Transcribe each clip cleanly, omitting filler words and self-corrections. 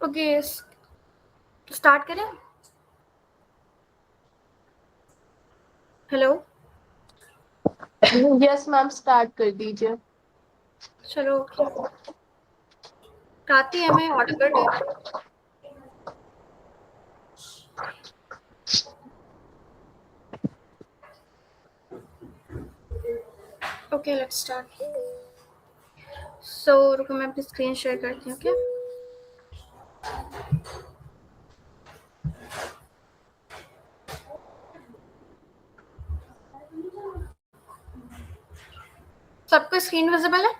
Okay, start करें। Hello. Yes ma'am, start कर दीजिए। चलो ओके। प्राती, am I audible to you? Okay, let's start. So रुको, मैं अपनी स्क्रीन शेयर करती हूँ। ओके, सबको स्क्रीन विजिबल है?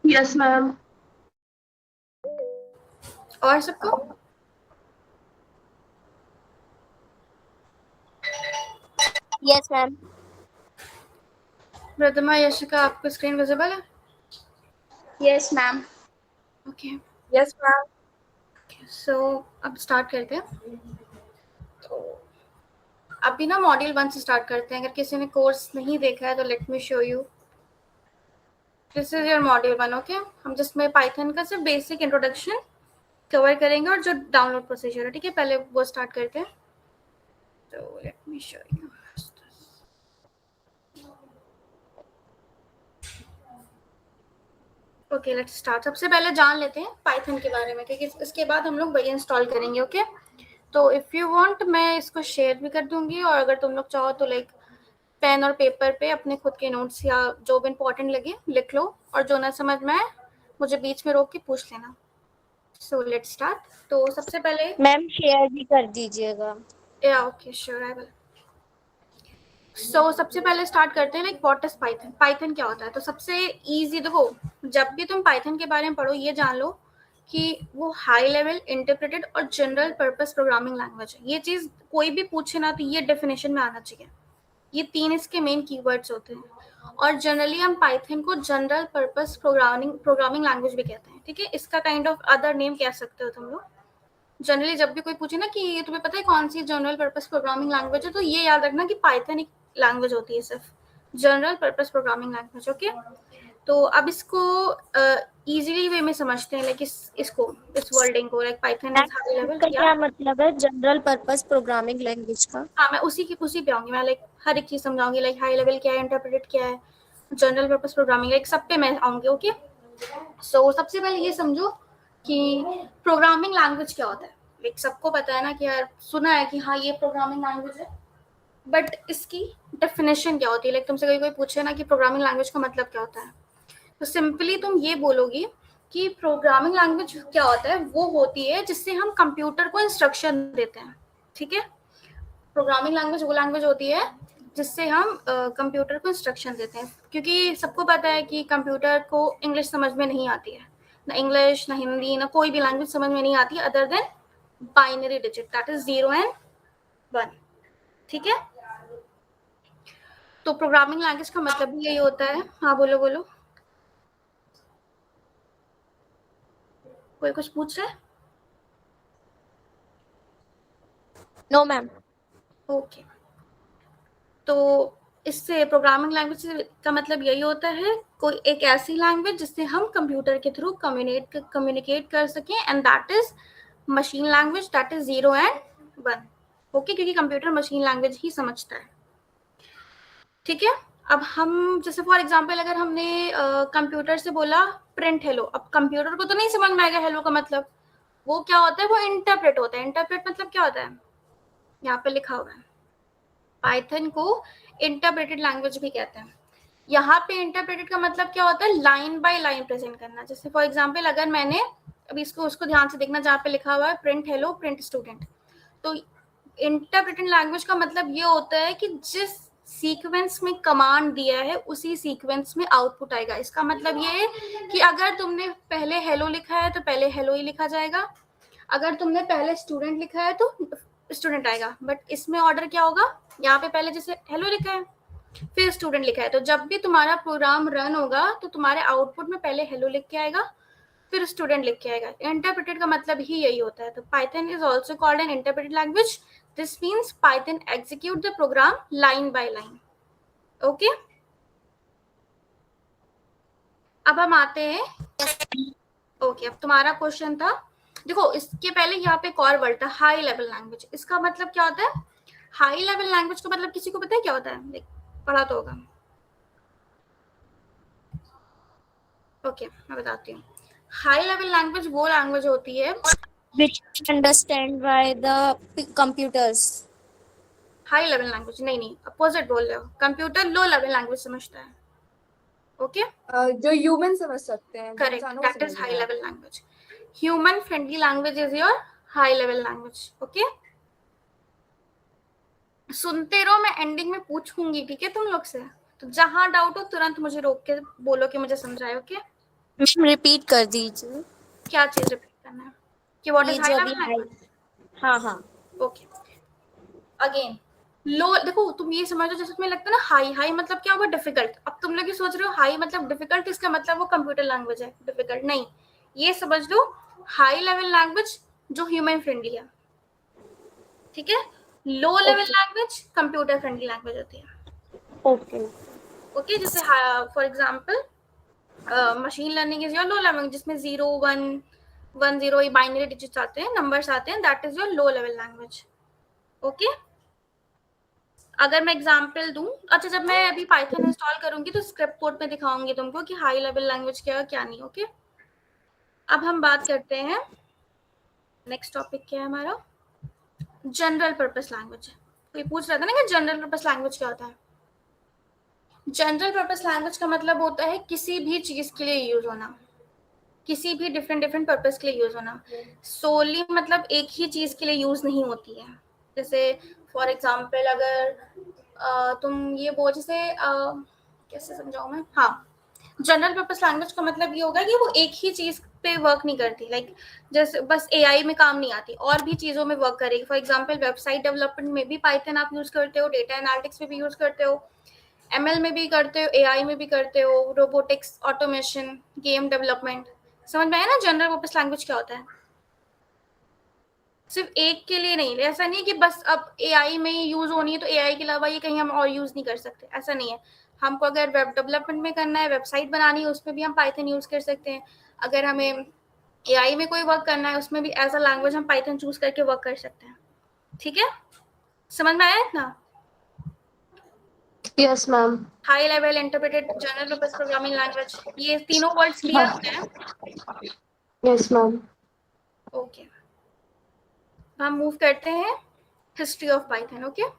Yes ma'am. और सबको? Yes ma'am. प्रथमा, यशिका, आपको स्क्रीन विजिबल है? Yes ma'am. Okay, yes ma'am. So अब स्टार्ट करते हैं। तो अभी ना मॉड्यूल 1 से स्टार्ट करते हैं। अगर किसी ने कोर्स नहीं देखा है तो let me show you. This is your module 1। Okay, हम जिसमें पाइथन का सिर्फ बेसिक इंट्रोडक्शन कवर करेंगे और जो डाउनलोड प्रोसीजर है, ठीक है, पहले वो स्टार्ट करते हैं। तो let me show you. Okay, let's start. सबसे पहले जान लेते हैं पाइथन के बारे में, क्योंकि इसके बाद हम लोग वही इंस्टॉल करेंगे। ओके, तो इफ़ यू वांट मैं इसको शेयर भी कर दूंगी, और अगर तुम लोग चाहो तो लाइक पेन और पेपर पे अपने खुद के नोट्स या जो भी इंपॉर्टेंट लगे लिख लो, और जो ना समझ में आए मुझे बीच में रोक के पूछ लेना। So let's start. तो सबसे पहले मैम शेयर भी कर दीजिएगा। या ओके, श्योर, आई विल। सो सबसे पहले स्टार्ट करते हैं like what is Python. Python क्या होता है? तो सबसे इजी, देखो, जब भी तुम पाइथन के बारे में पढ़ो ये जान लो कि वो हाई लेवल, इंटरप्रेटेड और जनरल पर्पस प्रोग्रामिंग लैंग्वेज है। ये चीज कोई भी पूछे ना तो ये डेफिनेशन में आना चाहिए। ये 3 इसके मेन कीवर्ड्स होते हैं। और जनरली हम पाइथन को जनरल पर्पस प्रोग्रामिंग लैंग्वेज भी कहते हैं, ठीक है। इसका काइंड ऑफ अदर नेम कह सकते हो तुम लोग। जनरली जब भी कोई पूछे ना कि तुम्हें पता है कौन सी जनरल पर्पस प्रोग्रामिंग लैंग्वेज है, तो ये याद रखना कि पाइथन एक लैंग्वेज होती है, सिर्फ general purpose programming language. Okay, तो अब इसको इजीली वे में समझते हैं, लाइक इस वर्डिंग को, like Python is high level. इसका या क्या मतलब है जनरल पर्पस प्रोग्रामिंग लैंग्वेज का? हाँ, मैं उसी पे आऊंगी। मैं लाइक हर एक चीज समझाऊंगी, लाइक हाई लेवल क्या है, इंटरप्रेटेड क्या है, जनरल पर्पस प्रोग्रामिंग, लाइक सब पे मैं आऊंगी। ओके, सो सबसे पहले ये समझो कि प्रोग्रामिंग लैंग्वेज क्या होता है। लाइक सबको पता है ना कि यार, सुना है कि हाँ ये प्रोग्रामिंग लैंग्वेज है, बट इसकी डेफिनेशन क्या होती है? लाइक तुमसे कोई पूछे ना कि प्रोग्रामिंग लैंग्वेज का मतलब क्या होता है, तो सिंपली तुम ये बोलोगी कि प्रोग्रामिंग लैंग्वेज क्या होता है, वो होती है जिससे हम कंप्यूटर को इंस्ट्रक्शन देते हैं, ठीक है। प्रोग्रामिंग लैंग्वेज वो लैंग्वेज होती है जिससे हम कंप्यूटर को इंस्ट्रक्शन देते हैं, क्योंकि सबको पता है कि कंप्यूटर को इंग्लिश समझ में नहीं आती है, ना इंग्लिश, ना हिंदी, ना कोई भी लैंग्वेज समझ में नहीं आती other than binary digit, that is 0 and 1, ठीक है। तो प्रोग्रामिंग लैंग्वेज का मतलब भी यही होता है। हाँ, बोलो बोलो, कोई कुछ पूछ रहा है? No ma'am. ओके, तो इससे प्रोग्रामिंग लैंग्वेज का मतलब यही होता है, कोई एक ऐसी लैंग्वेज जिससे हम कंप्यूटर के थ्रू कम्युनिकेट कर सकें, and that is machine language, that is 0 and 1। Okay, क्योंकि कंप्यूटर मशीन लैंग्वेज ही समझता है, ठीक है। अब हम जैसे फॉर एग्जांपल अगर हमने कंप्यूटर से बोला प्रिंट हेलो, अब कंप्यूटर को तो नहीं समझ में आएगा हेलो का मतलब। वो क्या होता है? वो इंटरप्रेट होता है। इंटरप्रेट मतलब क्या होता है? यहाँ पे लिखा हुआ है, पाइथन को इंटरप्रेटेड लैंग्वेज भी कहते हैं। यहाँ पे इंटरप्रेटेड का मतलब क्या होता है? लाइन बाय लाइन प्रेजेंट करना। जैसे फॉर एग्जांपल अगर मैंने अभी उसको ध्यान से देखना, जहाँ पे लिखा हुआ है प्रिंट हेलो, प्रिंट स्टूडेंट, तो इंटरप्रेटेड लैंग्वेज का मतलब ये होता है कि जिस सीक्वेंस में कमांड दिया है उसी सीक्वेंस में आउटपुट आएगा। इसका मतलब ये है कि अगर तुमने पहले हेलो लिखा है तो पहले हेलो ही लिखा जाएगा, अगर तुमने पहले स्टूडेंट लिखा है तो स्टूडेंट आएगा, बट इसमें ऑर्डर क्या होगा? यहाँ पे पहले जैसे हेलो लिखा है फिर स्टूडेंट लिखा है, तो जब भी तुम्हारा प्रोग्राम रन होगा तो तुम्हारे आउटपुट में पहले हेलो लिख के आएगा फिर स्टूडेंट लिख के आएगा। इंटरप्रेटेड का मतलब ही यही होता है। तो Python is also called an interpreted language. This means Python execute the program line by line. Okay, अब हम आते हैं ओके, अब तुम्हारा क्वेश्चन था, देखो इसके पहले यहाँ पे एक और वर्ड था हाई लेवल लैंग्वेज। इसका मतलब क्या होता है? हाई लेवल लैंग्वेज का मतलब किसी को पता है क्या होता है? पढ़ा तो होगा। ओके, मैं बताती हूँ। हाई लेवल लैंग्वेज वो लैंग्वेज होती है Which understand by the computers. High level language नहीं, अपोजिट बोल रहे हो। कंप्यूटर लो लेवल लैंग्वेज समझता है। ओके, जो ह्यूमन समझ सकते हैं, जो करेक्ट, इंसानों को दैट समझ इज में हाई आए। Level language. Human friendly language is your high level language. Okay, सुनते रहो, मैं एंडिंग में पूछूंगी, ठीक है, तुम लोग से। तो जहां डाउट हो तुरंत मुझे रोक के बोलो कि मुझे समझाए। ओके, मैम रिपीट कर दीजिए क्या चीज रिपीट करना है? कि व्हाट ये इज हाई जो अभी लेवल हाई। लैंग्वेज? हाँ हाँ। ओके, अगेन लो, देखो तुम ये समझ लो, जैसे तुम्हें लगता है ना हाई, हाई मतलब क्या होगा? डिफिकल्ट। अब तुम लोग ये सोच रहे हो हाई मतलब डिफिकल्ट, इसका मतलब वो कंप्यूटर लैंग्वेज है डिफिकल्ट। नहीं, ये समझ लो हाई लेवल लैंग्वेज जो ह्यूमन फ्रेंडली है, ठीक है। Low level okay language computer friendly language होती है। ओके ओके, जैसे for example machine learning is your low level, जिसमें 0 1 1 0 ये बाइनरी डिजिट्स आते हैं, नंबर्स आते हैं, that is your low level language. Okay, अगर मैं एग्जांपल दूं, अच्छा जब मैं अभी पाइथन इंस्टॉल करूंगी तो स्क्रिप्ट कोड में दिखाऊंगी तुमको कि हाई लेवल लैंग्वेज क्या है क्या नहीं। ओके, अब हम बात करते हैं, नेक्स्ट टॉपिक क्या है हमारा? General purpose language. कोई पूछ रहा था ना कि जनरल पर्पस लैंग्वेज क्या होता है? जनरल पर्पस लैंग्वेज का मतलब होता है किसी भी चीज के लिए यूज होना, किसी भी डिफरेंट डिफरेंट पर्पस के लिए यूज होना। सोली मतलब एक ही चीज के लिए यूज नहीं होती है। जैसे फॉर एग्जाम्पल अगर तुम ये बोल, जैसे कैसे समझाऊं मैं, हाँ, जनरल पर्पस लैंग्वेज का मतलब ये होगा कि वो एक ही चीज पे वर्क नहीं करती, लाइक जैसे बस एआई में काम नहीं आती, और भी चीजों में वर्क करेगी। फॉर एग्जांपल वेबसाइट डेवलपमेंट में भी पाइथन आप यूज करते हो, डेटा एनालिटिक्स में भी यूज करते हो, एमएल में भी करते हो, एआई में भी करते हो, रोबोटिक्स, ऑटोमेशन, गेम डेवलपमेंट। समझ में आया ना जनरल पर्पस लैंग्वेज क्या होता है? सिर्फ एक के लिए नहीं, ऐसा नहीं है कि बस अब एआई में ही यूज होनी है तो एआई के अलावा ये कहीं हम और यूज नहीं कर सकते, ऐसा नहीं है। हमको अगर वेब डेवलपमेंट में करना है, वेबसाइट बनानी है, उसमें भी हम पाइथन यूज कर सकते हैं। अगर हमें एआई में कोई वर्क करना है, उसमें भी एज अ लैंग्वेज हम पाइथन चूज करके वर्क कर सकते हैं। ठीक है, समझ में आया इतना? Yes ma'am. High level, interpreted, general purpose programming language, ये तीनों वर्ड्स क्लियर हो गए हैं? Yes ma'am. ओके, हम मूव करते हैं हिस्ट्री ऑफ पाइथन। ओके,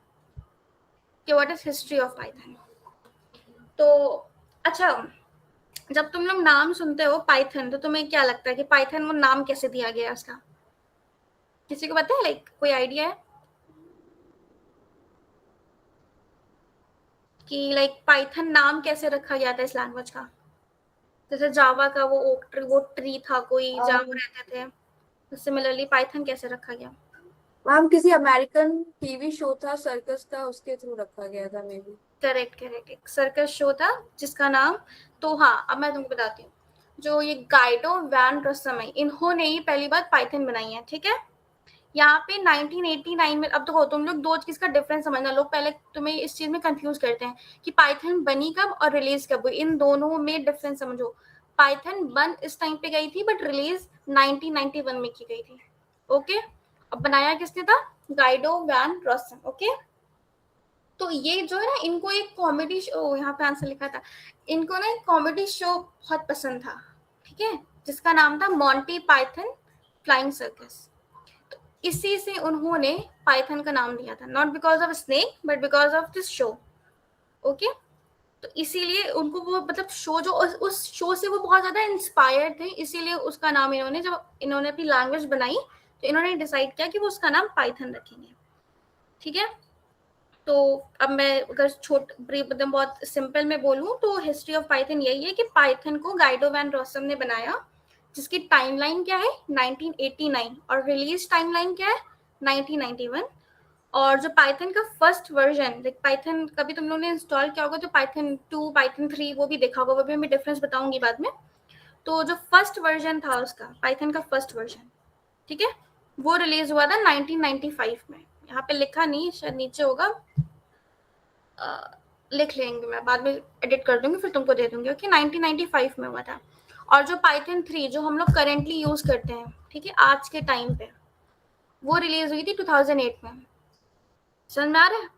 कि what is history of Python. तो अच्छा, जब तुम लोग नाम सुनते हो पाइथन तो तुम्हें क्या लगता है कि पाइथन वो नाम कैसे दिया गया उसका? किसी को पता है, लाइक कोई आइडिया है कि लाइक पाइथन नाम कैसे रखा गया था इस लैंग्वेज का? जैसे जावा का वो ओक ट्री, वो ट्री था, कोई जावा रहते थे, सिमिलरली पाइथन कैसे रखा गया? मैम किसी अमेरिकन टीवी शो था सर्कस का, उसके थ्रू रखा गया था मे बी। करेक्ट करेक्ट, एक सर्कस शो था जिसका नाम, तो हाँ अब मैं तुमको बताती हूँ। जो ये गाइडो वैन रसम है, इन्होंने ही पहली बार पाइथन बनाई है। ठीक है, यहाँ पे 1989 में, अब देखो तुम लोग दो चीज का डिफरेंस समझना, लोग पहले तुम्हें इस चीज में कंफ्यूज करते हैं कि पाइथन बनी कब और रिलीज कब हुई, इन दोनों में डिफरेंस समझो। पाइथन बन इस टाइम पे गई थी बट रिलीज 1991 में की गई थी। ओके, अब बनाया किसने था? Guido van रॉसन। ओके, तो ये जो है ना, इनको एक कॉमेडी शो, यहाँ पे आंसर लिखा था, इनको ना एक कॉमेडी शो बहुत पसंद था, ठीक है, जिसका नाम था मॉन्टी पाइथन फ्लाइंग सर्कस। इसी से उन्होंने पाइथन का नाम दिया था, not because of snake but because of this show. Okay, तो इसीलिए उनको वो मतलब शो, जो उस शो से वो बहुत ज्यादा इंस्पायर्ड थे, इसीलिए उसका नाम इन्होंने, जब इन्होंने अपनी लैंग्वेज बनाई तो इन्होंने डिसाइड किया कि वो उसका नाम पाइथन रखेंगे। ठीक है, तो अब मैं अगर एकदम बहुत सिंपल में बोलूं तो हिस्ट्री ऑफ पाइथन यही है कि पाइथन को गाइडो वैन रॉसम ने बनाया, जिसकी टाइमलाइन क्या है 1989, और रिलीज टाइमलाइन क्या है 1991। और जो पाइथन का फर्स्ट वर्जन, लाइक पाइथन कभी तुम लोगों ने इंस्टॉल किया होगा तो पाइथन 2 पाइथन 3 वो भी देखा होगा, वो भी मैं डिफरेंस बताऊंगी बाद में। तो जो फर्स्ट वर्जन था उसका, पाइथन का फर्स्ट वर्जन, ठीक है, वो रिलीज हुआ था 1995 में। यहाँ पे लिखा नहीं, शायद नीचे होगा, लिख लेंगे, मैं बाद में एडिट कर दूंगी फिर तुमको दे दूंगी। ओके, 1995 में हुआ था। और जो पाइथन 3 जो हम लोग करेंटली यूज करते हैं, ठीक है, आज के टाइम पे, वो रिलीज हुई थी 2008 में। समझ में आ रहा है?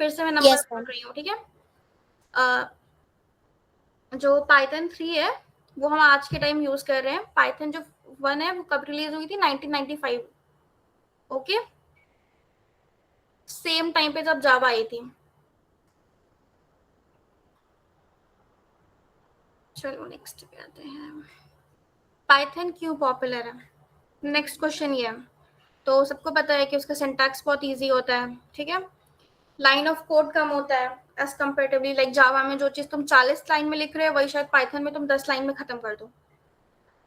फिर से मैं नंबर Yes, बोल ma'am. रही हूँ, ठीक है। जो पाइथन 3 है वो हम आज के टाइम यूज कर रहे हैं। पाइथन जो 1 है वो कब रिलीज हुई थी? 1995। ओके, सेम टाइम पे जब जावा आई थी। चलो नेक्स्ट पे आते हैं। पाइथन क्यों पॉपुलर है? नेक्स्ट क्वेश्चन ये है। तो सबको पता है कि उसका सिंटैक्स बहुत इजी होता है, ठीक है, लाइन ऑफ कोड कम होता है एज कंपेरेटिवली, लाइक जावा में जो चीज तुम 40 लाइन में लिख रहे हो वही शायद पाइथन में तुम 10 लाइन में खत्म कर दो।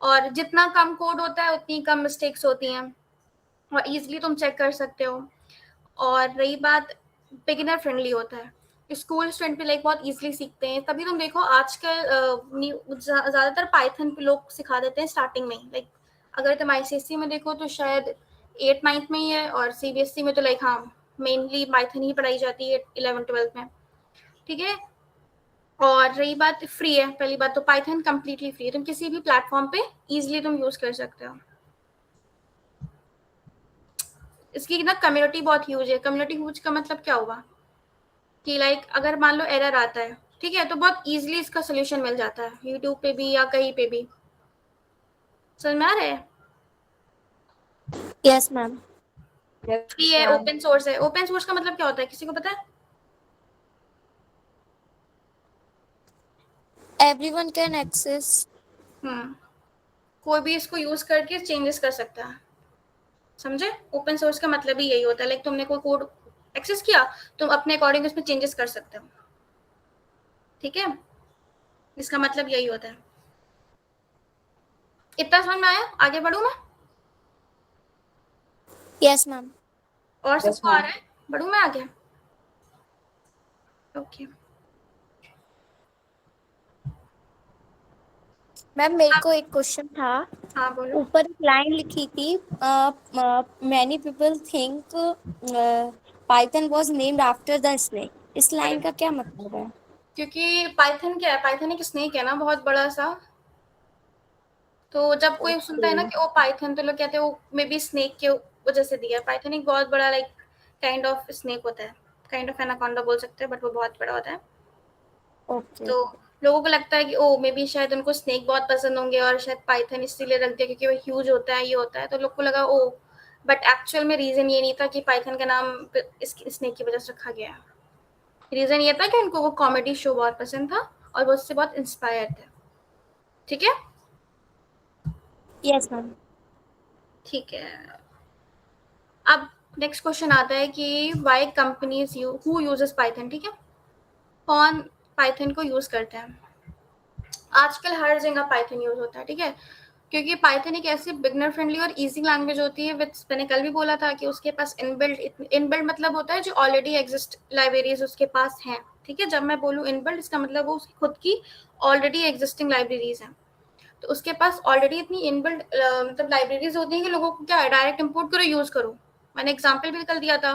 और जितना कम कोड होता है उतनी कम मिस्टेक्स होती हैं और इजीली तुम चेक कर सकते हो। और रही बात, बिगिनर फ्रेंडली होता है, स्कूल स्टूडेंट भी लाइक बहुत इजीली सीखते हैं। तभी तुम देखो आजकल ज़्यादातर पाइथन लोग सिखा देते हैं स्टार्टिंग में, लाइक अगर तुम आईसीएससी में देखो तो शायद 8-9 में ही है, और सीबीएसई में तो लाइक हाँ मेनली पाइथन ही पढ़ाई जाती है 11-12 में, ठीक है। और रही बात फ्री है, पहली बात तो पाइथन कम्प्लीटली फ्री है, तुम किसी भी प्लेटफॉर्म पे इजीली तुम यूज कर सकते हो। इसकी ना कम्युनिटी बहुत ह्यूज है। कम्युनिटी ह्यूज का मतलब क्या हुआ कि लाइक अगर मान लो एरर आता है, ठीक है, तो बहुत इजीली इसका सोल्यूशन मिल जाता है यूट्यूब पे भी या कहीं पे भी। समझ में आ रहा है? Yes, ma'am. फ्री है, ओपन सोर्स है। ओपन सोर्स का मतलब क्या होता है, किसी को पता है? Everyone can access. कोई भी इसको यूज करके चेंजेस कर सकता है, समझे? ओपन सोर्स का मतलब ही यही होता है, लाइक तुमने कोई कोड एक्सेस किया, तुम अपने अकॉर्डिंग उसमें चेंजेस कर सकते हो, ठीक है, इसका मतलब यही होता है। इतना समझ में आया? आगे बढ़ू मैं? Yes, ma'am. और सबको आ रहा है? बढ़ू मैं आगे? ओके। मैम मेरे को एक क्वेश्चन था। हाँ बोलो। ऊपर एक लाइन लिखी थी, many people think Python was named after the snake. इस लाइन का क्या मतलब है? क्योंकि पाइथन क्या है, पाइथन एक स्नेक है ना, बहुत बड़ा सा। तो जब कोई सुनता है ना कि ओ पाइथन, तो लोग कहते हैं वो मे बी स्नेक के वजह से दिया है। पाइथन एक बहुत बड़ा लाइक काइंड ऑफ स्नेक होता है, काइंड ऑफ एनाकोंडा बोल सकते हैं, बट वो बहुत बड़ा होता है। ओके। तो लोगों को लगता है कि ओ मे बी शायद उनको स्नेक बहुत पसंद होंगे और शायद पाइथन इसीलिए रख दिया क्योंकि वो ह्यूज होता है, ये होता है, तो लोग को लगा ओ, बट एक्चुअल में रीजन ये नहीं था कि पाइथन का नाम इस स्नेक की वजह से रखा गया है। रीजन ये था कि उनको वो कॉमेडी शो बहुत पसंद था और वो उससे बहुत इंस्पायर थे, ठीक है। Yes ma'am. ठीक है, अब नेक्स्ट क्वेश्चन आता है कि why companies who uses Python, ठीक है, कौन पाइथन को यूज करते हैं? आजकल हर जगह पाइथन यूज होता है, ठीक है, क्योंकि पाइथन एक ऐसी बिगनर फ्रेंडली और इजी लैंग्वेज होती है विद, मैंने कल भी बोला था कि उसके पास इनबिल्ड मतलब होता है जो ऑलरेडी एग्जिस्ट लाइब्रेरीज उसके पास हैं, ठीक है। जब मैं बोलूँ इनबिल्ड, इसका मतलब वो उसकी खुद की ऑलरेडी एग्जिस्टिंग लाइब्रेरीज हैं। तो उसके पास ऑलरेडी इतनी इनबिल्ड मतलब लाइब्रेरीज होती हैं कि लोगों को क्या है, डायरेक्ट इंपोर्ट करो, यूज करो। मैंने एग्जाम्पल भी कल दिया था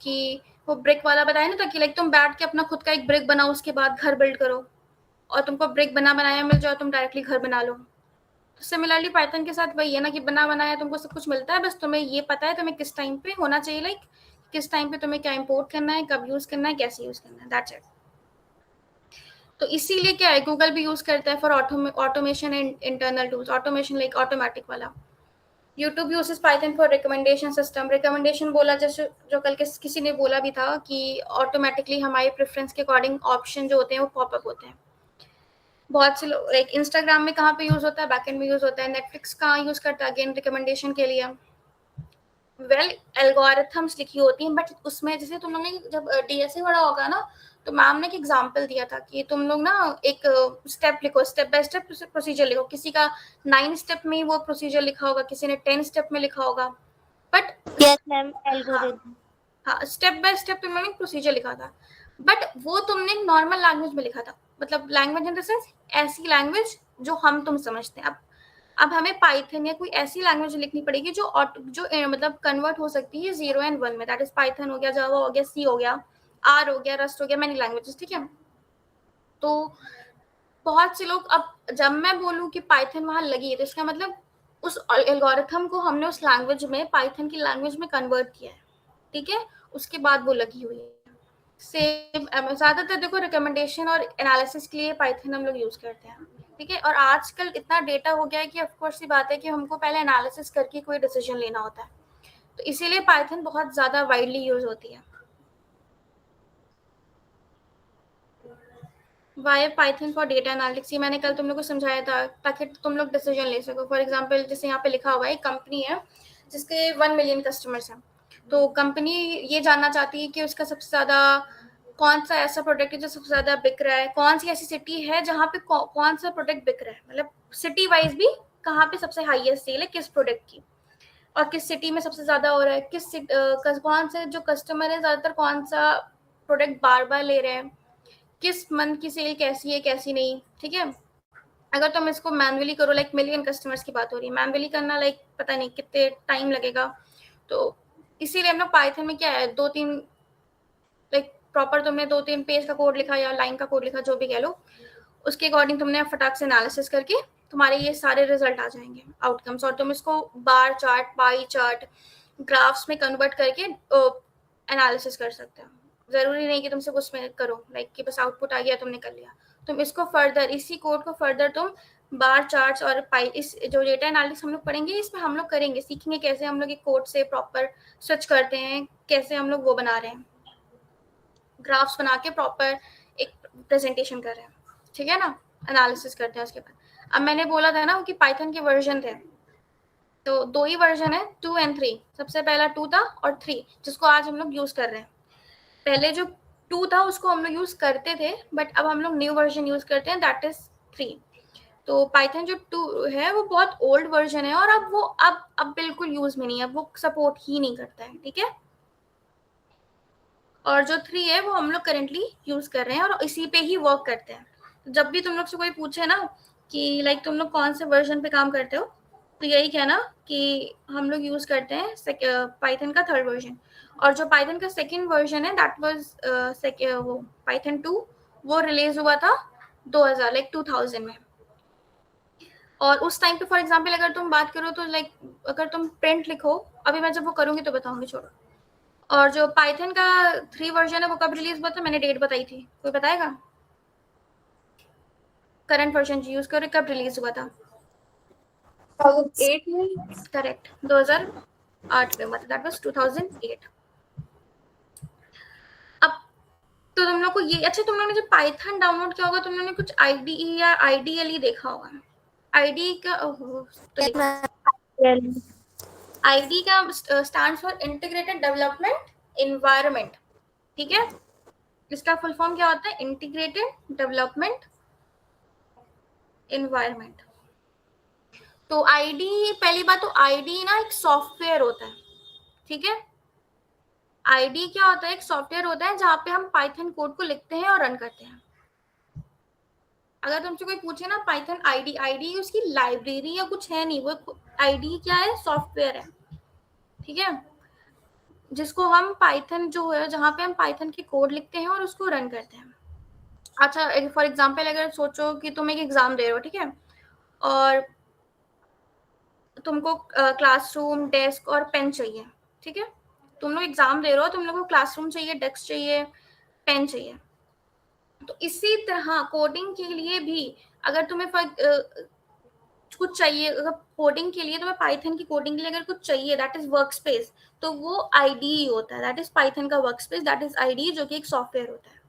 कि वो ब्रिक वाला बताया ना था कि लाइक तुम बैठ के अपना खुद का एक ब्रिक बनाओ, उसके बाद घर बिल्ड करो, और तुमको ब्रिक बना बनाया मिल जाए, तुम डायरेक्टली घर बना लो। तो सिमिलरली पाइथन के साथ वही है ना कि बना बनाया तुमको सब कुछ मिलता है, बस तुम्हें ये पता है तुम्हें किस टाइम पे होना चाहिए, लाइक किस टाइम पे तुम्हें क्या इंपोर्ट करना है, कब यूज करना है, कैसे यूज करना है, दैट्स इट। तो इसीलिए क्या है, गूगल भी यूज करता है for automation and internal tools, automation like automatic वाला। YouTube uses Python for recommendation system, recommendation बोला जैसे जो कल किसी ने बोला भी था कि ऑटोमेटिकली हमारे प्रेफरेंस के अकॉर्डिंग ऑप्शन जो होते हैं वो पॉपअप होते हैं। बहुत से लोग लाइक इंस्टाग्राम में कहाँ पे यूज होता है, बैकएंड में यूज होता है। नेटफ्लिक्स कहाँ यूज करता है, अगेन रिकमेंडेशन के लिए। वेल एल्गोरिथम्स लिखी होती हैं, बट उसमें जैसे तुम लोग ने जब डीएसए पढ़ा होगा ना, तो मैम ने एक एग्जांपल दिया था कि तुम लोग ना एक स्टेप लिखो, स्टेप बाय स्टेप प्रोसीजर लिखो। किसी का 9 स्टेप में ही वो प्रोसीजर लिखा होगा, किसी ने 10 स्टेप में लिखा होगा, बट यस मैम, हाँ एल्गोरिथम। हाँ स्टेप बाय स्टेप तुम लोगों ने प्रोसीजर लिखा था, बट वो तुमने नॉर्मल लैंग्वेज में लिखा था, मतलब लैंग्वेज इन द सेंस ऐसी लैंग्वेज जो हम तुम समझते हैं। अब हमें पाइथन या कोई ऐसी लैंग्वेज लिखनी पड़ेगी जो मतलब कन्वर्ट हो सकती है 0 and 1 में, दैट इज पाइथन हो गया, जावा हो गया, सी हो गया, आर हो गया, रस्ट हो गया, मैनी लैंग्वेजेस, ठीक है। तो बहुत से लोग, अब जब मैं बोलूँ कि पाइथन वहाँ लगी है तो इसका मतलब उस एल्गोरिथम को हमने उस लैंग्वेज में, पाइथन की लैंग्वेज में कन्वर्ट किया है, ठीक है, उसके बाद वो लगी हुई है। सेम ज़्यादातर देखो रिकमेंडेशन और एनालिसिस के लिए पाइथन हम लोग यूज़ करते हैं, ठीक है। और आजकल इतना डेटा हो गया है कि ऑफकोर्स ये बात है कि हमको पहले एनालिसिस करके कोई डिसीजन लेना होता है, तो इसीलिए पाइथन बहुत ज़्यादा वाइडली यूज होती है। Why Python for data analytics, ये मैंने कल तुम लोग को समझाया था ताकि तुम लोग डिसीजन ले सको। फॉर एग्जांपल जैसे यहाँ पे लिखा हुआ है, एक कंपनी है जिसके 1 मिलियन कस्टमर्स हैं, तो कंपनी ये जानना चाहती है कि उसका सबसे ज़्यादा कौन सा ऐसा प्रोडक्ट है जो सबसे ज़्यादा बिक रहा है, कौन सी ऐसी सिटी है जहाँ पे कौन सा प्रोडक्ट बिक रहा है, मतलब सिटी वाइज भी कहाँ पे सबसे हाईएस्ट सेल है किस प्रोडक्ट की, और किस सिटी में सबसे ज़्यादा हो रहा है, कौन से जो कस्टमर है ज़्यादातर कौन सा प्रोडक्ट बार बार ले रहे हैं, किस मंथ की सेल कैसी है कैसी नहीं, ठीक है। अगर तुम इसको मैनुअली करो, लाइक मिलियन कस्टमर्स की बात हो रही है, मैनुअली करना लाइक पता नहीं कितने टाइम लगेगा, तो इसीलिए हम लोग पाइथन में क्या है, 2-3 लाइक प्रॉपर तुमने 2-3 पेज का कोड लिखा या लाइन का कोड लिखा, जो भी कह लो, उसके अकॉर्डिंग तुमने फटाक से एनालिसिस करके तुम्हारे ये सारे रिजल्ट आ जाएंगे, आउटकम्स, और तुम इसको bar chart, pie chart, graphs में कन्वर्ट करके एनालिसिस कर सकते हो। ज़रूरी नहीं कि तुम सिर्फ उसमें करो, लाइक कि बस आउटपुट आ गया तुमने कर लिया, तुम इसको फर्दर, इसी कोड को फर्दर तुम बार चार्ट्स और पाई, इस जो डेटा एनालिसिस हम लोग पढ़ेंगे इसमें हम लोग करेंगे, सीखेंगे कैसे हम लोग एक कोड से प्रॉपर स्विच करते हैं, कैसे हम लोग वो बना रहे हैं, ग्राफ्स बना के प्रॉपर एक प्रेजेंटेशन कर रहे हैं, ठीक है ना, एनालिसिस करते हैं उसके बाद। अब मैंने बोला था ना कि पाइथन के वर्जन थे, तो 2 ही वर्जन है, 2 और 3। सबसे पहला 2 था और 3 जिसको आज हम लोग यूज़ कर रहे हैं। पहले जो 2 था उसको हम लोग यूज़ करते थे, बट अब हम लोग न्यू वर्जन यूज़ करते हैं, दैट इज़ 3। तो पाइथन जो 2 है वो बहुत ओल्ड वर्जन है, और अब वो अब बिल्कुल यूज़ में नहीं है, अब वो सपोर्ट ही नहीं करता है, ठीक है। और जो 3 है वो हम लोग करेंटली यूज़ कर रहे हैं और इसी पे ही वर्क करते हैं। जब भी तुम लोग से कोई पूछे ना कि लाइक तुम लोग कौन से वर्जन पे काम करते हो, तो यही कहना कि हम लोग यूज़ करते हैं पाइथन का 3rd वर्जन। और जो पाइथन का 2nd वर्जन है दैट वाज वो पाइथन 2, वो रिलीज हुआ था 2000 में। और उस टाइम पे फॉर एग्जांपल अगर तुम बात करो तो लाइक अगर तुम प्रिंट लिखो, अभी मैं जब वो करूँगी तो बताऊँगी, छोड़ो। और जो पाइथन का 3 वर्जन है वो कब रिलीज हुआ था, मैंने डेट बताई थी, कोई बताएगा? करंट वर्जन जो यूज करो कब रिलीज हुआ था? 2008 में। करेक्ट, 2008 में हुआ था, दैट वाज 2008। अब तो तुम लोग को ये, अच्छा तुम लोगों ने जब पाइथन डाउनलोड किया होगा तुम लोगों ने कुछ आईडीई या आईडीएल देखा होगा। आईडी का आईडी का stands for integrated development environment, ठीक है। इसका फुल फॉर्म क्या होता है? Integrated development environment. तो आईडी, पहली बात तो आईडी ना एक सॉफ्टवेयर होता है, ठीक है। आईडी क्या होता है? एक सॉफ्टवेयर होता है जहाँ पे हम पाइथन कोड को लिखते हैं और रन करते हैं। अगर तुमसे कोई पूछे ना पाइथन आईडी, आईडी उसकी लाइब्रेरी या कुछ है नहीं, वो आईडी क्या है? सॉफ्टवेयर है, ठीक है, जिसको हम पाइथन जो है, जहाँ पे हम पाइथन के कोड लिखते हैं और उसको रन करते हैं। अच्छा फॉर एग्जाम्पल अगर सोचो कि तुम एक एग्जाम दे रहे हो, ठीक है, और तुमको क्लासरूम, डेस्क और पेन चाहिए, ठीक है। तुम लोग एग्जाम दे रहे हो, तुम लोग को क्लासरूम चाहिए, डेस्क चाहिए, पेन चाहिए। तो इसी तरह कोडिंग के लिए भी अगर तुम्हें कुछ चाहिए, अगर कोडिंग के लिए तुम्हें पाइथन की कोडिंग के लिए अगर कुछ चाहिए, दैट इज वर्क स्पेस, तो वो आईडी होता है, दैट इज पाइथन का work space, that is ID, जो कि एक सॉफ्टवेयर होता है।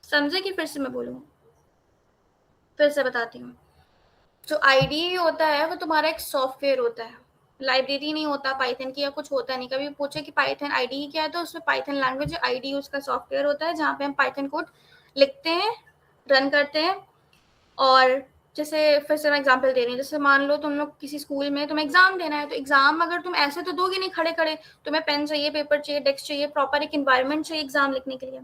समझे कि फिर से मैं बोलूँ? फिर से बताती हूँ। जो आईडी होता है वो तुम्हारा एक सॉफ्टवेयर होता है, लाइब्रेरी नहीं होता पाइथन की या कुछ होता नहीं। कभी पूछे कि पाइथन आईडी क्या है, तो उसमें पाइथन लैंग्वेज आईडी उसका सॉफ्टवेयर होता है जहाँ पे हम पाइथन कोड लिखते हैं, रन करते हैं। और जैसे फिर से मैं एग्जांपल दे रही हूँ, जैसे मान लो तुम लोग किसी स्कूल में तुम्हें एग्जाम देना है, तो एग्जाम अगर तुम ऐसे तो दोगे नहीं खड़े खड़े, तुम्हें पेन चाहिए, पेपर चाहिए, डेस्क चाहिए, प्रॉपर एक इन्वायरमेंट चाहिए एग्जाम लिखने के लिए।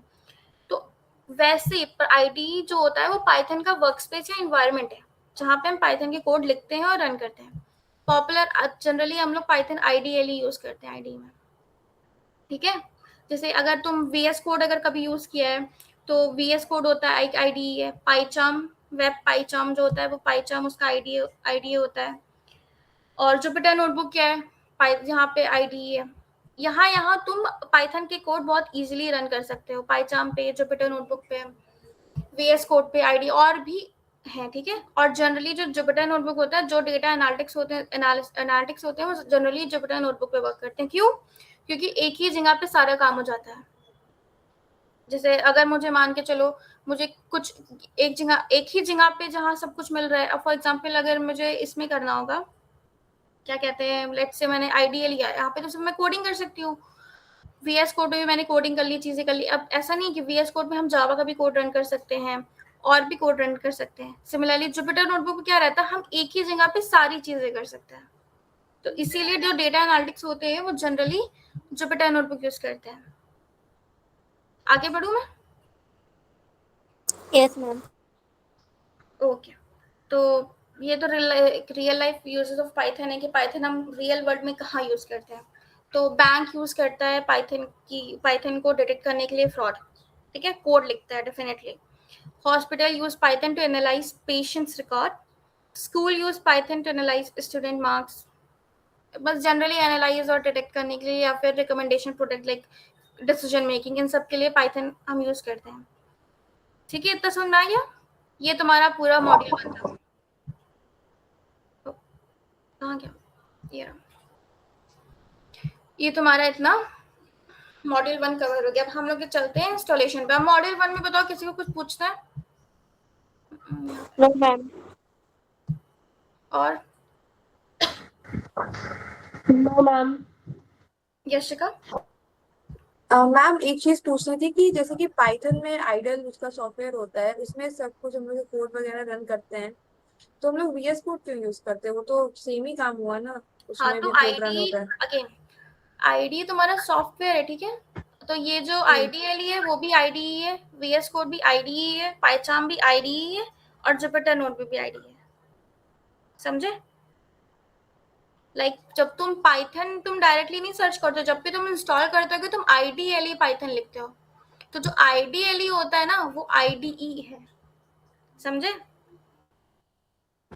तो वैसे पर आईडी जो होता है वो पाइथन का वर्क स्पेस या इन्वायरमेंट है जहाँ पे हम पाइथन के कोड लिखते हैं और रन करते हैं। पॉपुलर जनरली हम लोग पाइथन आईडीएल यूज करते हैं आईडी में, ठीक है। जैसे अगर तुम VS कोड अगर कभी यूज किया है तो VS कोड होता है, एक IDE है। पाइचार्म, वेब पाइचार्म जो होता है वो पाइचार्म उसका IDE होता है। और जुपिटर नोटबुक क्या है, यहाँ पे IDE है। यहाँ तुम पाइथन के कोड बहुत इजीली रन कर सकते हो, पाइचार्म पे, जुपिटर नोटबुक पे, VS कोड पे, IDE और भी है, ठीक है। और जनरली जो जुपिटर नोटबुक होता है, जो डेटा एनालिटिक्स होते हैं वो जनरली जुपिटर नोटबुक पे वर्क करते हैं। क्यों? क्योंकि एक ही जगह पे सारा काम हो जाता है। जैसे अगर मुझे मान के चलो, मुझे कुछ एक ही जगह पे जहाँ सब कुछ मिल रहा है, फॉर एग्जाम्पल अगर मुझे इसमें करना होगा, क्या कहते हैं, लेट्स से मैंने IDE लिया, यहाँ पे तो सब मैं कोडिंग कर सकती हूँ। VS कोड में भी मैंने कोडिंग कर ली, चीजें कर ली। अब ऐसा नहीं कि VS कोड में हम जावा का भी कोड रन कर सकते हैं और भी कोड रन कर सकते हैं। सिमिलरली जुपिटर नोटबुक में क्या रहता है, हम एक ही जगह पे सारी चीजें कर सकते हैं। तो इसीलिए जो डेटा एनालिटिक्स होते हैं वो जनरली जुपिटर नोटबुक यूज करते हैं। आगे बढ़ूं मैं? Yes ma'am. ओके, तो ये तो real life uses of Python है कि पाइथन हम रियल वर्ल्ड में कहाँ यूज करते हैं। तो बैंक यूज करता है पाइथन को डिटेक्ट करने के लिए फ्रॉड, ठीक है, कोड लिखता है definitely. Hospital use Python to analyse patients record. School use Python to analyse student marks. बस जनरली एनालाइज और डिटेक्ट करने के लिए, या फिर recommendation product like decision making, इन सब के लिए पाइथन हम यूज करते हैं। ठीक है, इतना समझ में आ गया? ये तुम्हारा पूरा मॉड्यूल 1 था। कहाँ गया ये तुम्हारा इतना मॉड्यूल 1 कवर हो गया। अब हम लोग चलते हैं इंस्टॉलेशन पे। अब मॉड्यूल 1 में बताओ, किसी को कुछ पूछना है? No ma'am. और नो मैम। यशिका? मैम एक चीज पूछनी थी कि जैसे कि पाइथन में आइडल उसका सॉफ्टवेयर होता है, उसमें सब कुछ हम लोग कोड वगैरह रन करते हैं, तो हम लोग VS कोड क्यों यूज करते हैं? वो तो सेम ही काम हुआ ना, हाँ, उसमें तो भी कोड रन होता है। अगेन IDE तुम्हारा सॉफ्टवेयर है, ठीक है। तो ये जो IDLE है वो भी IDE है, VS कोड भी IDE है, पाइचार्म भी IDE है, और जुपिटर नोटबुक भी IDE है। समझे? जब तुम पाइथन तुम डायरेक्टली नहीं सर्च करते हो, जब भी तुम इंस्टॉल करते हो तुम IDLE पाइथन लिखते हो। तो जो IDLE होता है ना वो IDE है। समझे?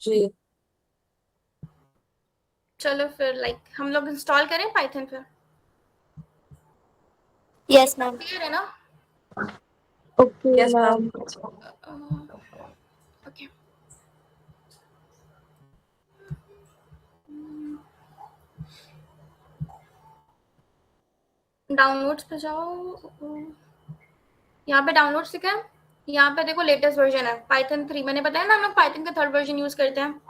जी। चलो फिर हम लोग इंस्टॉल करें पाइथन फिर। Yes ma'am. क्लियर है ना? Okay yes ma'am. Ma'am. Okay, downloads पे जाओ। यहाँ पे डाउनलोड्स लिखा है, यहाँ पे देखो लेटेस्ट वर्जन है पाइथन 3। मैंने बताया ना हम लोग पाइथन का 3rd वर्जन यूज करते हैं।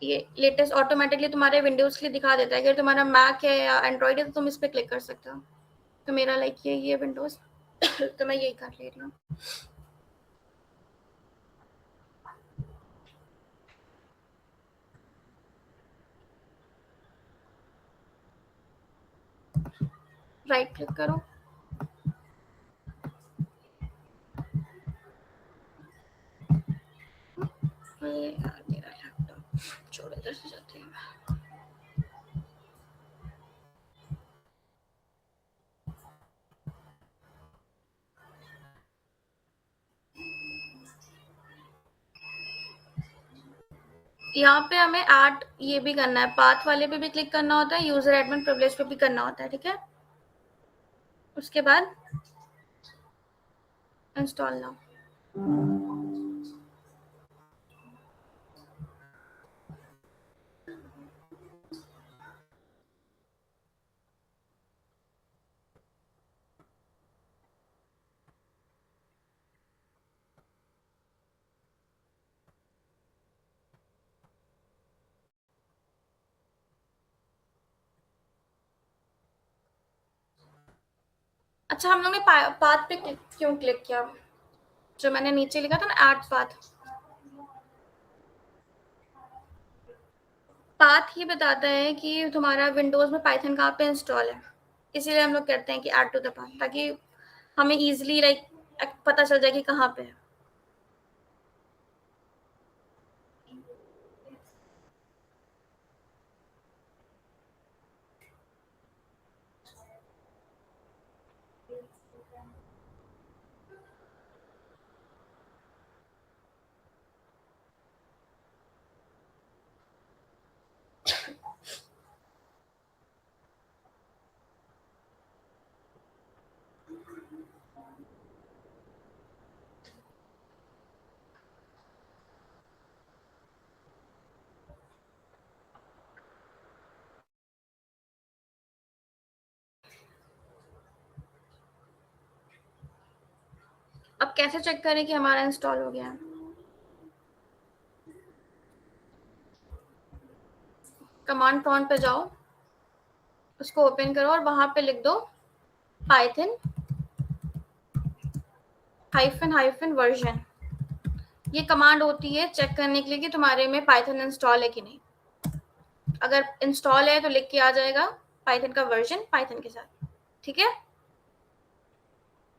ये लेटेस्ट ऑटोमेटिकली तुम्हारे विंडोज के लिए दिखा देता है। अगर तुम्हारा मैक है या एंड्रॉइड है तो तुम इस पर क्लिक कर सकते हो। तो मेरा ये विंडोज तो मैं यही कर ले रही हूँ। राइट क्लिक करो, मेरा लैपटॉप छोड़, इधर से जाते हैं। यहाँ पे हमें ऐड ये भी करना है, पाथ वाले पे भी क्लिक करना होता है, यूजर एडमिन प्रिविलेज पे भी करना होता है, ठीक है। उसके बाद इंस्टॉल नाउ। अच्छा, हम लोग ने पाथ पे क्यों क्लिक किया? जो मैंने नीचे लिखा था ना, ऐड पाथ। पाथ ये बताता है कि तुम्हारा विंडोज में पाइथन कहाँ पे इंस्टॉल है। इसीलिए हम लोग कहते हैं कि ऐड टू द पाथ, ताकि हमें इजीली पता चल जाए कि कहाँ पे है। कैसे चेक करें कि हमारा इंस्टॉल हो गया है? कमांड प्रॉम्प्ट पे जाओ, उसको ओपन करो और वहां पे लिख दो पाइथन हाइफन वर्जन। ये कमांड होती है चेक करने के लिए कि तुम्हारे में पाइथन इंस्टॉल है कि नहीं। अगर इंस्टॉल है तो लिख के आ जाएगा पाइथन का वर्जन पाइथन के साथ, ठीक है।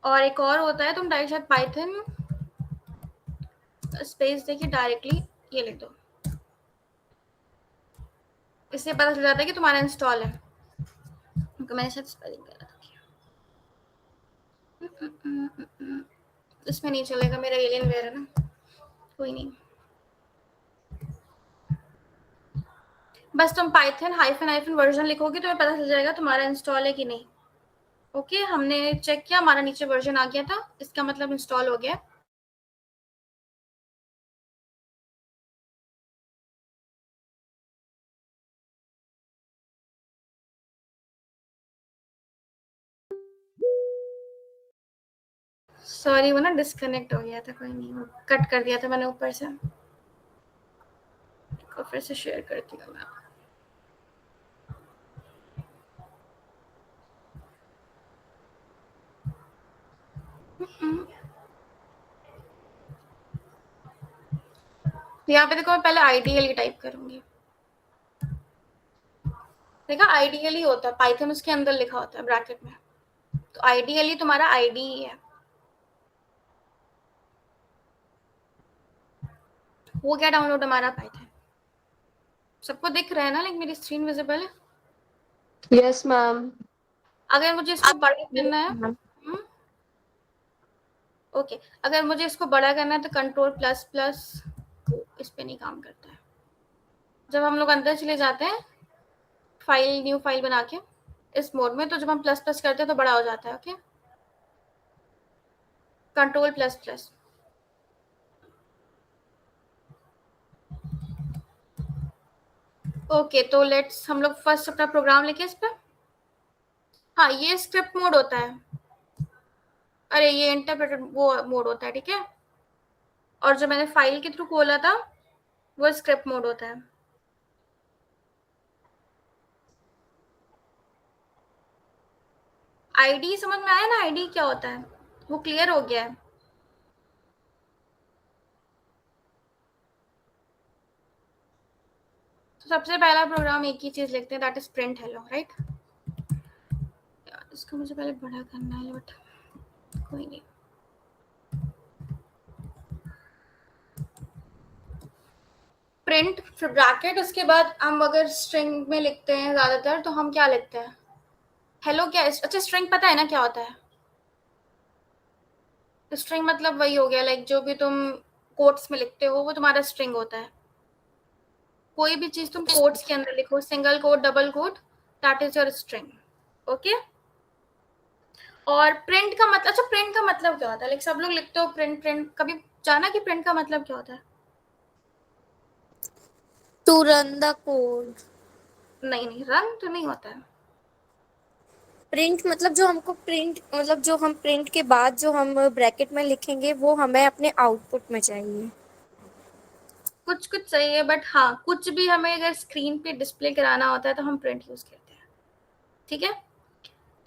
और एक और होता है, तुम डायरेक्ट शायद पाइथन स्पेस देखिए डायरेक्टली ये लिख दो, इससे पता चल जाता है कि तुम्हारा इंस्टॉल है। मैंने शायद स्पेलिंग करा था, इसमें नहीं चलेगा, मेरा एलियन वेयर है ना, कोई नहीं। बस तुम पाइथन हाइफन वर्जन लिखोगे तो पता चल जाएगा तुम्हारा इंस्टॉल है कि नहीं। ओके, हमने चेक किया, हमारा नीचे वर्जन आ गया था, इसका मतलब इंस्टॉल हो गया। सॉरी, वो ना डिस्कनेक्ट हो गया था, कोई नहीं, वो कट कर दिया था मैंने ऊपर से। और फिर से शेयर करती हूँ मैं। यहाँ पे देखो, मैं पहले आइडियली टाइप करूंगी। देखा, आइडियली होता है, पाइथन उसके अंदर लिखा होता है ब्रैकेट में, तो आइडियली तुम्हारा आईडी ही है। वो क्या डाउनलोड हमारा पाइथन, सबको दिख रहा है ना, लाइक मेरी स्क्रीन विजिबल है। Yes ma'am. अगर मुझे इसको बड़ा करना है, ओके, अगर मुझे इसको बड़ा करना है तो कंट्रोल प्लस प्लस, इस पे नहीं काम करता है। जब हम लोग अंदर चले जाते हैं फाइल, न्यू फाइल बना के इस मोड में, तो जब हम प्लस प्लस करते हैं तो बड़ा हो जाता है। Okay, control plus plus. Okay, तो लेट्स हम लोग फर्स्ट अपना प्रोग्राम लिखे इस पर। हाँ, ये स्क्रिप्ट मोड होता है, अरे ये इंटरप्रेटर वो मोड होता है, ठीक है। और जो मैंने फाइल के थ्रू खोला था वो स्क्रिप्ट मोड होता है। आईडी समझ में आया ना, आईडी क्या होता है, वो क्लियर हो गया है। तो सबसे पहला प्रोग्राम एक ही चीज लिखते हैं, that is print hello, right. इसको मुझे पहले बड़ा करना है, बट कोई नहीं। प्रिंट फिर ब्रैकेट, उसके बाद हम अगर स्ट्रिंग में लिखते हैं ज्यादातर तो हम क्या लिखते हैं, हेलो। क्या अच्छा, स्ट्रिंग पता है ना क्या होता है? स्ट्रिंग मतलब वही हो गया, लाइक जो भी तुम कोट्स में लिखते हो वो तुम्हारा स्ट्रिंग होता है। कोई भी चीज तुम कोट्स के अंदर लिखो, single quote double quote, that is your string. Okay, और प्रिंट का मतलब, अच्छा प्रिंट का मतलब क्या होता है, लाइक सब लोग लिखते हो प्रिंट प्रिंट, कभी जाना कि प्रिंट का मतलब क्या होता है? To run the code. नहीं नहीं, रन तो नहीं होता है। प्रिंट मतलब जो हमको प्रिंट मतलब जो हम प्रिंट के बाद जो हम ब्रैकेट में लिखेंगे वो हमें अपने आउटपुट में चाहिए। कुछ कुछ सही है, बट हाँ, कुछ भी हमें अगर स्क्रीन पे डिस्प्ले कराना होता है तो हम प्रिंट यूज करते हैं, ठीक है।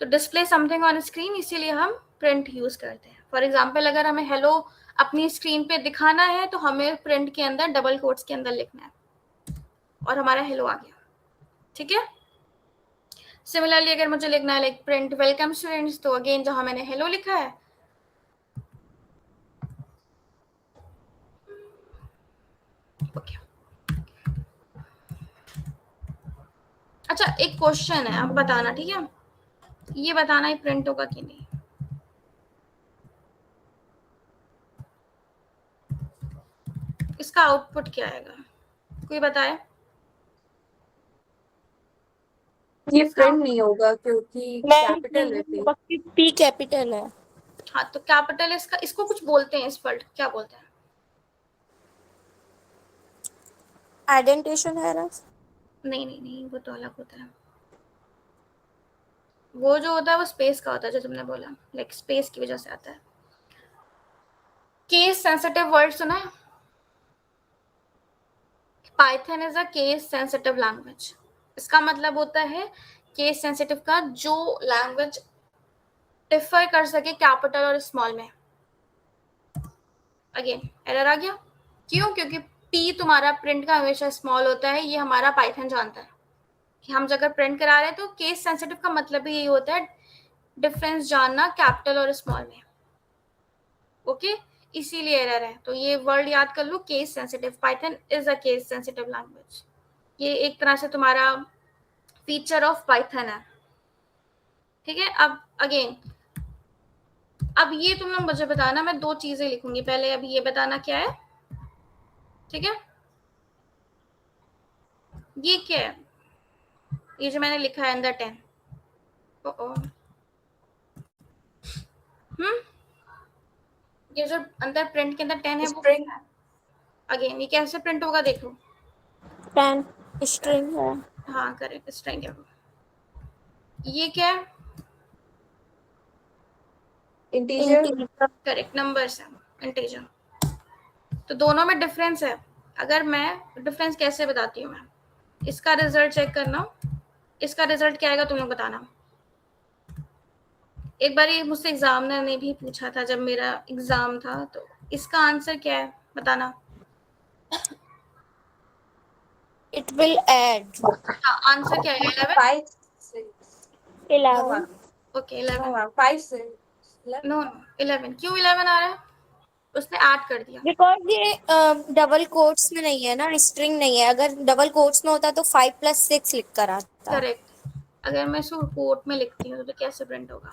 तो डिस्प्ले समथिंग ऑन स्क्रीन, इसीलिए हम प्रिंट यूज करते हैं। फॉर एग्जाम्पल, अगर हमें हेलो अपनी स्क्रीन पे दिखाना है तो हमें प्रिंट के अंदर डबल कोट्स के अंदर लिखना है और हमारा हेलो आ गया, ठीक है। सिमिलरली अगर मुझे लिखना है लाइक प्रिंट वेलकम स्टूडेंट्स, तो अगेन जहां मैंने हेलो लिखा है, ओके। अच्छा, एक क्वेश्चन है, आप बताना, ठीक है। ये बताना है प्रिंट होगा कि नहीं। इसका आउटपुट क्या आएगा, कोई बताए? ये प्रिंट नहीं होगा क्योंकि कैपिटल है P। पी कैपिटल है। हाँ, तो कैपिटल इसका, इसको कुछ बोलते हैं, इस वर्ड क्या बोलते हैं? आइडेंटिफिकेशन है ना। नहीं नहीं नहीं, वो तो अलग होता है। वो जो होता है वो स्पेस का होता है, जो तुमने बोला, लाइक स्पेस की वजह से आता है। केस सेंसिटिव वर्ड सुना है? Python is a case sensitive language. इसका मतलब होता है केस सेंसिटिव का जो लैंग्वेज डिफर कर सके कैपिटल और स्मॉल में। अगेन एरर आ गया, क्यों? क्योंकि पी तुम्हारा प्रिंट का हमेशा स्मॉल होता है, ये हमारा पाइथन जानता है कि हम अगर प्रिंट करा रहे हैं तो केस सेंसिटिव का मतलब भी यही होता है, डिफरेंस जानना कैपिटल और स्मॉल में। ओके, इसीलिए एरर है। तो ये वर्ड याद कर लो, case sensitive. Python is a case sensitive language. ये एक तरह से तुम्हारा फीचर ऑफ पाइथन है। ठीक है, अब अगेन अब ये तुम लोग मुझे बताना, मैं 2 चीजें लिखूंगी पहले, अभी ये बताना क्या है। ठीक है, ये क्या है? ये जो मैंने लिखा है अंदर 10, ये जो अंदर प्रिंट के अंदर 10 है वो स्ट्रिंग। अगेन ये कैसे प्रिंट होगा देख लो। 10 स्ट्रिंग है। हाँ करेक्ट, स्ट्रिंग है। ये क्या है? इंटीजर। करेक्ट, नंबर्स है, इंटीजर। तो दोनों में डिफरेंस है। अगर मैं डिफरेंस कैसे बताती हूँ, मैं इसका रिजल्ट चेक करना, इसका रिजल्ट क्या आएगा तुम लोग बताना। एक बार ये मुझसे एग्जामिनर ने भी पूछा था जब मेरा एग्जाम था, तो इसका आंसर क्या है बताना। It will add. हाँ, आंसर क्या है? 11। 5 6 11। ओके 11। 5 से नो 11, क्यों 11 आ रहा है? उसने ऐड कर दिया। बिकॉज ये डबल कोट्स में नहीं है ना, स्ट्रिंग नहीं है। अगर डबल कोट्स में होता तो 5 + 6 लिख कर आता। करेक्ट। अगर मैं इसको कोट में लिखती हूँ तो कैसे प्रिंट होगा?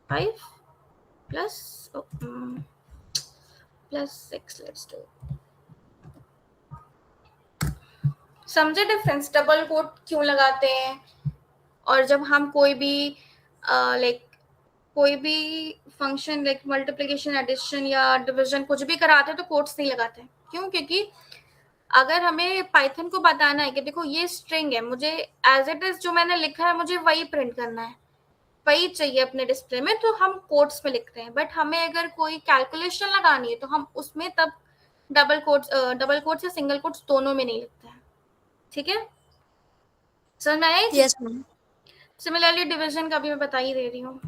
5 प्लस 6, लेट्स डू। समझे डिफरेंस? डबल कोट क्यों लगाते हैं? और जब हम कोई भी लाइक कोई भी फंक्शन लाइक मल्टीप्लिकेशन, एडिशन या डिवीजन कुछ भी कराते हैं तो कोट्स नहीं लगाते हैं। क्यों? क्योंकि अगर हमें पाइथन को बताना है कि देखो ये स्ट्रिंग है, मुझे एज इट इज जो मैंने लिखा है मुझे वही प्रिंट करना है, वही चाहिए अपने डिस्प्ले में, तो हम कोट्स में लिखते हैं। बट हमें अगर कोई कैलकुलेशन लगानी है तो हम उसमें तब डबल कोट्स या सिंगल कोट्स दोनों में नहीं लिखते हैं। ठीक है, समझ में आया? Yes ma'am. सिमिलरली डिवीजन का भी मैं बता ही दे रही हूँ।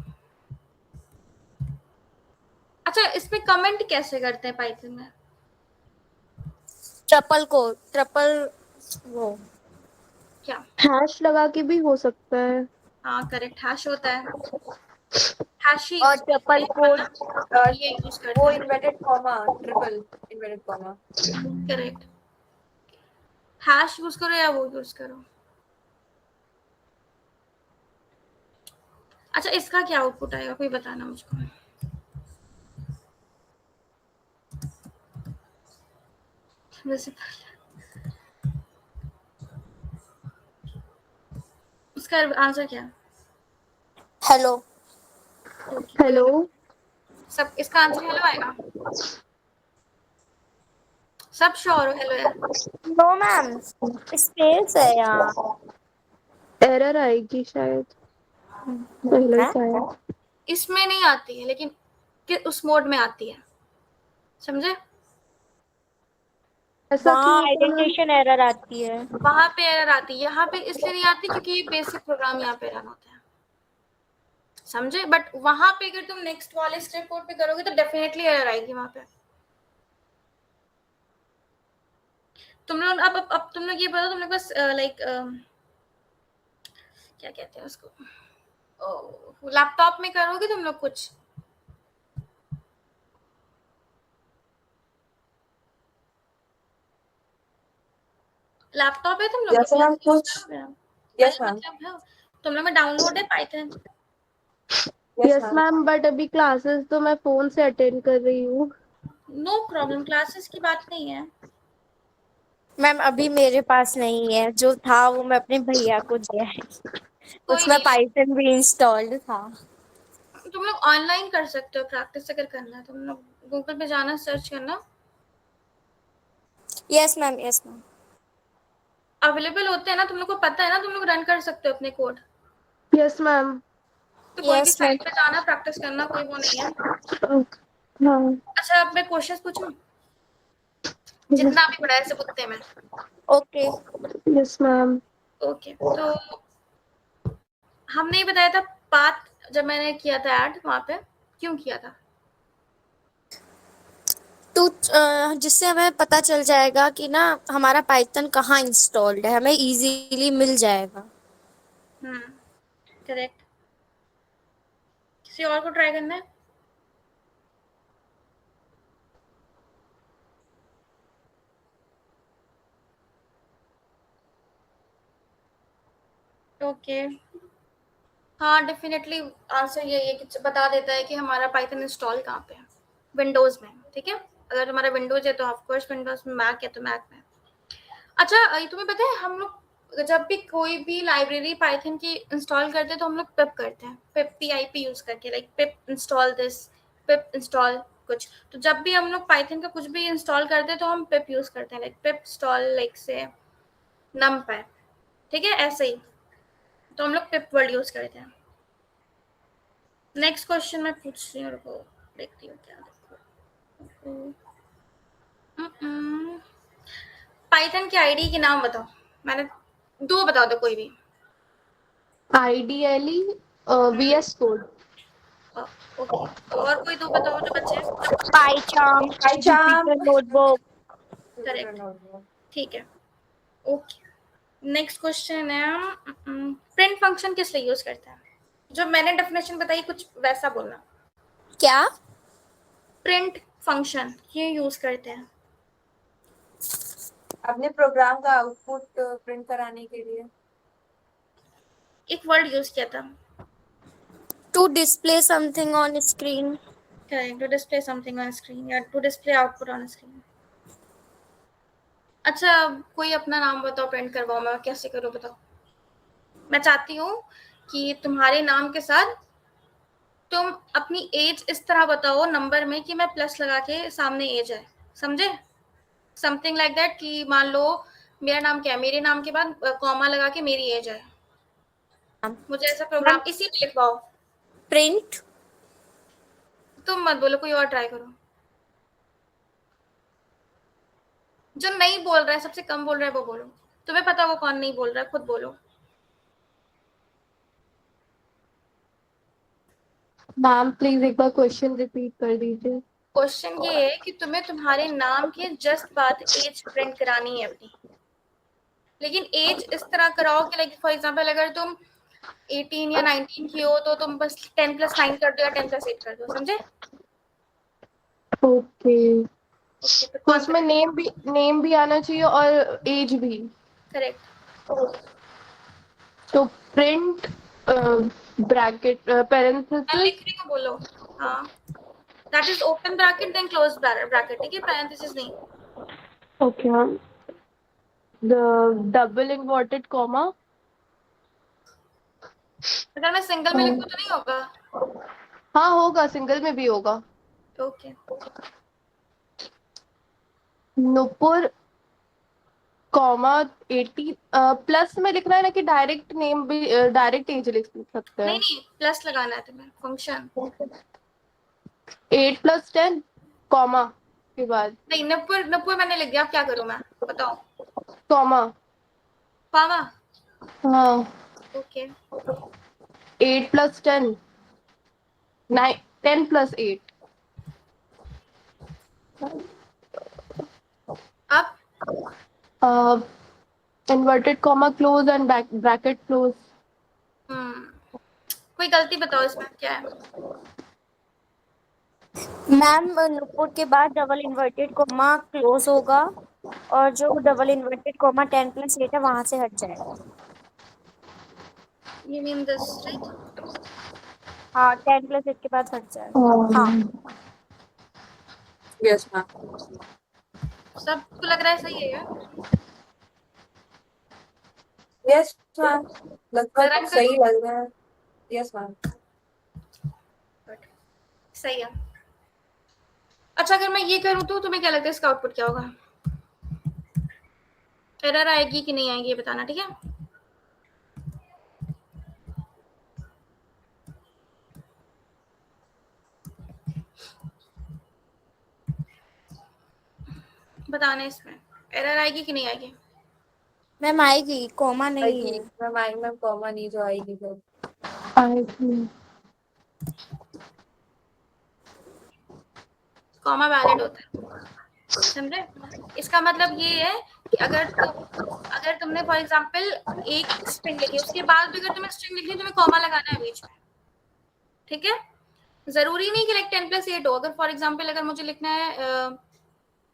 अच्छा, इसमें कमेंट कैसे करते हैं पाइथन में? ट्रिपल वो क्या? हैश लगा के भी हो सकता है। हाँ करेक्ट, हैश होता है। हैशी और ट्रिपल कोट ये यूज करते वो हैं। Inverted comma, triple inverted comma. Correct, hash use करो या वो यूज करो। अच्छा, इसका क्या आउटपुट आएगा कोई बताना मुझको। वैसे इसका आंसर क्या? हेलो। हेलो। सब इसका आंसर हेलो आएगा? सब श्योर हो हेलो यार? नो मैम, स्पेस है यहाँ। एरर आएगी शायद, पहले हाँ? से आया। इसमें नहीं आती है लेकिन उस मोड में आती है, समझे? ऐसा वहाँ क्यों होता है? आइडेंटिफिकेशन एरर आती है। वहां पे एरर आती है, यहाँ पे इसलिए नहीं आती क्योंकि ये बेसिक प्रोग्राम यहाँ पे रन होता है, समझे? बट वहां पे अगर तुम नेक्स्ट वाले स्टेप कोड पे करोगे तो डेफिनेटली एरर आएगी वहां पे। तुम लोग अब तुम लोग ये बताओ, तुम लोग बस लाइक क्या कहते हैं उसको, लैपटॉप में करोगे तुम लोग कुछ? लैपटॉप है तुम लोग? जैसे हम कुछ यस मैम। मतलब तुम लोग में डाउनलोड है पाइथन? यस मैम, बट अभी क्लासेस तो मैं फोन से अटेंड कर रही हूँ। नो प्रॉब्लम, क्लासेस की बात नहीं है। मैम अभी मेरे पास नहीं है, जो था वो मैं अपने भैया को दिया है। कोई उसमें नहीं, पाइथन भी इंस्टॉल्ड था। तुम लोग ऑनलाइन कर सकते हो प्रैक्टिस अगर करना है। तुम लोग गूगल पे जाना, सर्च करना, yes ma'am, yes ma'am. Available होते हैं ना, तुम लोग को पता है ना, तुम लोग रन कर सकते हो अपने कोड। Yes ma'am. तो कोई भी यस मैम। साइट पे जाना, प्रैक्टिस करना, कोई वो नहीं है। हाँ। अच्छा अब मैं क्वेश्चन पूछूं, जितना भी पढ़ा है सब उतने में। ओके। Yes ma'am. ओके तो हमने ये बताया था पाथ, जब मैंने किया था ऐड वहां पे, क्यों किया था? तो जिससे हमें पता चल जाएगा कि ना हमारा पाइथन कहाँ इंस्टॉल्ड है, हमें इजीली मिल जाएगा। करेक्ट। किसी और को ट्राई करना है? ओके हाँ डेफिनेटली आंसर यही है कि बता देता है कि हमारा पाइथन इंस्टॉल कहाँ पे है, विंडोज में। ठीक है, अगर हमारा विंडोज है तो ऑफकोर्स विंडोज में, मैक है तो मैक में। अच्छा ये तुम्हें पता है हम लोग जब भी कोई भी लाइब्रेरी पाइथन की इंस्टॉल करते हैं तो हम लोग पिप करते हैं, पिप PIP यूज करके, like pip install this, pip install कुछ। तो जब भी हम लोग पाइथन का कुछ भी इंस्टॉल करते हैं तो हम पिप यूज करते हैं, लाइक पिप इंस्टॉल लाइक से numpy। ठीक है, ऐसे ही तो हम लोग पिप वर्ड यूज करते हैं। नेक्स्ट क्वेश्चन मैं पूछ रही हूँ, रुको देखती हूँ क्या। पाइथन की आईडी के नाम बताओ, मैंने दो बता दो कोई भी। Ideally VS code. ओके और कोई दो बताओ जो बच्चे। पाइचार्म, PyCharm, जुपिटर नोटबुक। करेक्ट, ठीक है। ओके नेक्स्ट क्वेश्चन है, प्रिंट फंक्शन किस लिए यूज करता है? जो मैंने डेफिनेशन बताई कुछ वैसा बोलना। क्या? प्रिंट फंक्शन ये यूज करते हैं। अपने प्रोग्राम का आउटपुट प्रिंट कराने के लिए। एक वर्ड यूज किया था। To display something on screen. Correct, to display something on screen या to display output on screen. अच्छा कोई अपना नाम बताओ, प्रिंट करवाओ, मैं कैसे करूँ बताओ। मैं चाहती हूँ कि तुम्हारे नाम के साथ तुम अपनी एज इस तरह बताओ नंबर में कि मैं प्लस लगा के सामने एज है, समझे? समथिंग लाइक दैट कि मान लो मेरा नाम क्या है, मेरे नाम के बाद कॉमा लगा के मेरी एज है, मुझे ऐसा प्रोग्राम इसी में लिखवाओ। प्रिंट। तुम मत बोलो, कोई और ट्राई करो। जो नहीं बोल रहा है, सबसे कम बोल रहा है वो बोलो। तुम्हें पता वो कौन नहीं बोल रहा है, खुद बोलो। मैम प्लीज एक बार क्वेश्चन रिपीट कर दीजिए। क्वेश्चन ये है कि तुम्हें तुम्हारे नाम के जस्ट बाद एज प्रिंट करानी है अपनी, लेकिन एज इस तरह कराओ कि लाइक फॉर एग्जांपल अगर तुम 18 या 19 की हो तो तुम बस 10+9 कर दो या 10+8 कर दो, समझे? ओके ओके तो तो कौन उसमें करेगा? नेम भी आना चाहिए और एज भी। करेक्ट। तो प्रिंट ब्रैकेट मैं पैरेंथेसिस। लिख रही हूँ, बोलो। हाँ that is open bracket then close bracket, ठीक है, पैरेंथेसिस नहीं। Okay ma'am the double inverted comma. अगर मैं सिंगल में लिखूँ तो नहीं होगा? हाँ होगा, सिंगल में भी होगा। ओके नुपुर कॉमा 80 प्लस में लिखना है ना कि डायरेक्ट नेम भी डायरेक्ट एज लिख सकते नहीं हैं। नहीं प्लस लगाना है तुम्हें, फंक्शन 8+10 कॉमा के बाद नहीं। नपुर नपुर मैंने लिख दिया, अब क्या करूँ मैं बताओ? कॉमा। पावा। हाँ ओके 8+10 9 10+8। अब inverted comma close and bracket close. कोई गलती बताओ इसमें क्या है? मैम नुपुर के बाद डबल इन्वर्टेड कोमा क्लोज होगा, और जो डबल इन्वर्टेड कोमा 10+8 है वहां से हट जाएगा। You mean this right? हाँ 10+8 के बाद हट जाएगा। हाँ। Yes ma'am. सबको लग रहा है सही है यार? यस मैम, लगभग रन सही करूँ? लग रहा है। Yes ma'am. Good. सही है। अच्छा अगर मैं ये करूँ तो तुम्हें क्या लगता है इसका आउटपुट क्या होगा? एरर आएगी कि नहीं आएगी ये बताना, ठीक है? बताना है इसमें एरर आएगी कि नहीं आएगी? मैम आएगी, कॉमा नहीं आएगी है। मैम, आएगी मैम, कॉमा नहीं जो आएगी फिर। कॉमा वैलिड होता है, समझे? इसका मतलब ये है कि अगर तुमने फॉर एग्जांपल एक स्ट्रिंग लिखी, उसके बाद भी अगर तुम्हें स्ट्रिंग लिखनी है, तुम्हें कॉमा लगाना है बीच में, ठीक है? जरूरी नहीं कि लाइक 10+8 हो। अगर फॉर एग्जांपल अगर मुझे लिखना है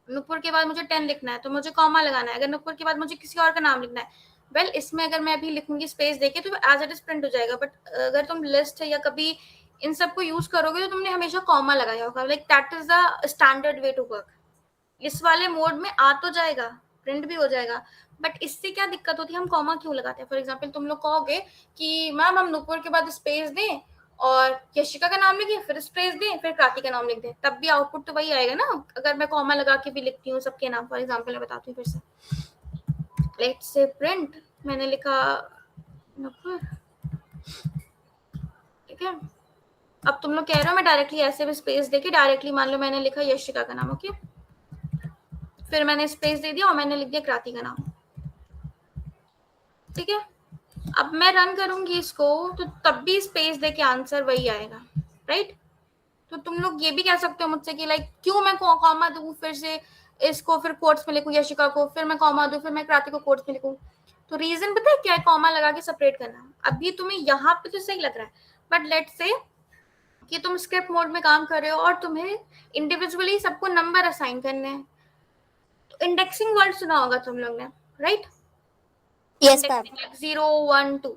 नुपुर के बाद मुझे 10 लिखना है, तो मुझे कॉमा लगाना है। अगर नुपुर के बाद मुझे किसी और का नाम लिखना है, वेल इसमें अगर मैं अभी लिखूंगी स्पेस देके तो एज इट इज प्रिंट हो जाएगा। बट अगर तुम लिस्ट है या कभी इन सबको यूज करोगे तो तुमने हमेशा कॉमा लगाया होगा, like that is the standard way to work. इस वाले मोड में आ तो जाएगा, प्रिंट भी हो जाएगा, बट इससे क्या दिक्कत होती है, हम कॉमा क्यों लगाते हैं? फॉर एग्जाम्पल तुम लोग कहोगे कि मैम हम नुपुर के बाद स्पेस दें और यशिका का नाम लिखिए, फिर स्पेस दें, फिर क्रांति का नाम लिख दें, तब भी आउटपुट तो वही आएगा ना। अगर मैं कॉमा लगा के भी लिखती हूँ सबके नाम, फॉर एग्जाम्पल मैं बताती हूँ फिर से, लेट्स से प्रिंट, मैंने लिखा नुपुर, ठीक है? अब तुम लोग कह रहे हो मैं डायरेक्टली ऐसे भी स्पेस देके डायरेक्टली मान लो मैंने लिखा यशिका का नाम, ओके, फिर मैंने स्पेस दे दिया और मैंने लिख दिया क्रांति का नाम, ठीक है? अब मैं रन करूंगी इसको तो तब भी स्पेस दे के आंसर वही आएगा, राइट? तो तुम लोग ये भी कह सकते हो मुझसे कि लाइक क्यों मैं कॉमा दूं, फिर से इसको फिर कोट्स में लिखूं यशिका को, फिर मैं कॉमा दूं, फिर मैं क्रांति को कोट्स में लिखूं। तो रीजन पता है क्या है? कॉमा लगा के सेपरेट करना। अभी तुम्हें यहाँ पे तो सही लग रहा है, बट लेट्स से कि तुम स्क्रिप्ट मोड में काम कर रहे हो और तुम्हें इंडिविजुअली सबको नंबर असाइन करने हैं, तो इंडेक्सिंग वर्ड सुना होगा तुम लोग ने, राइट? Yes ma'am. 0 1 2,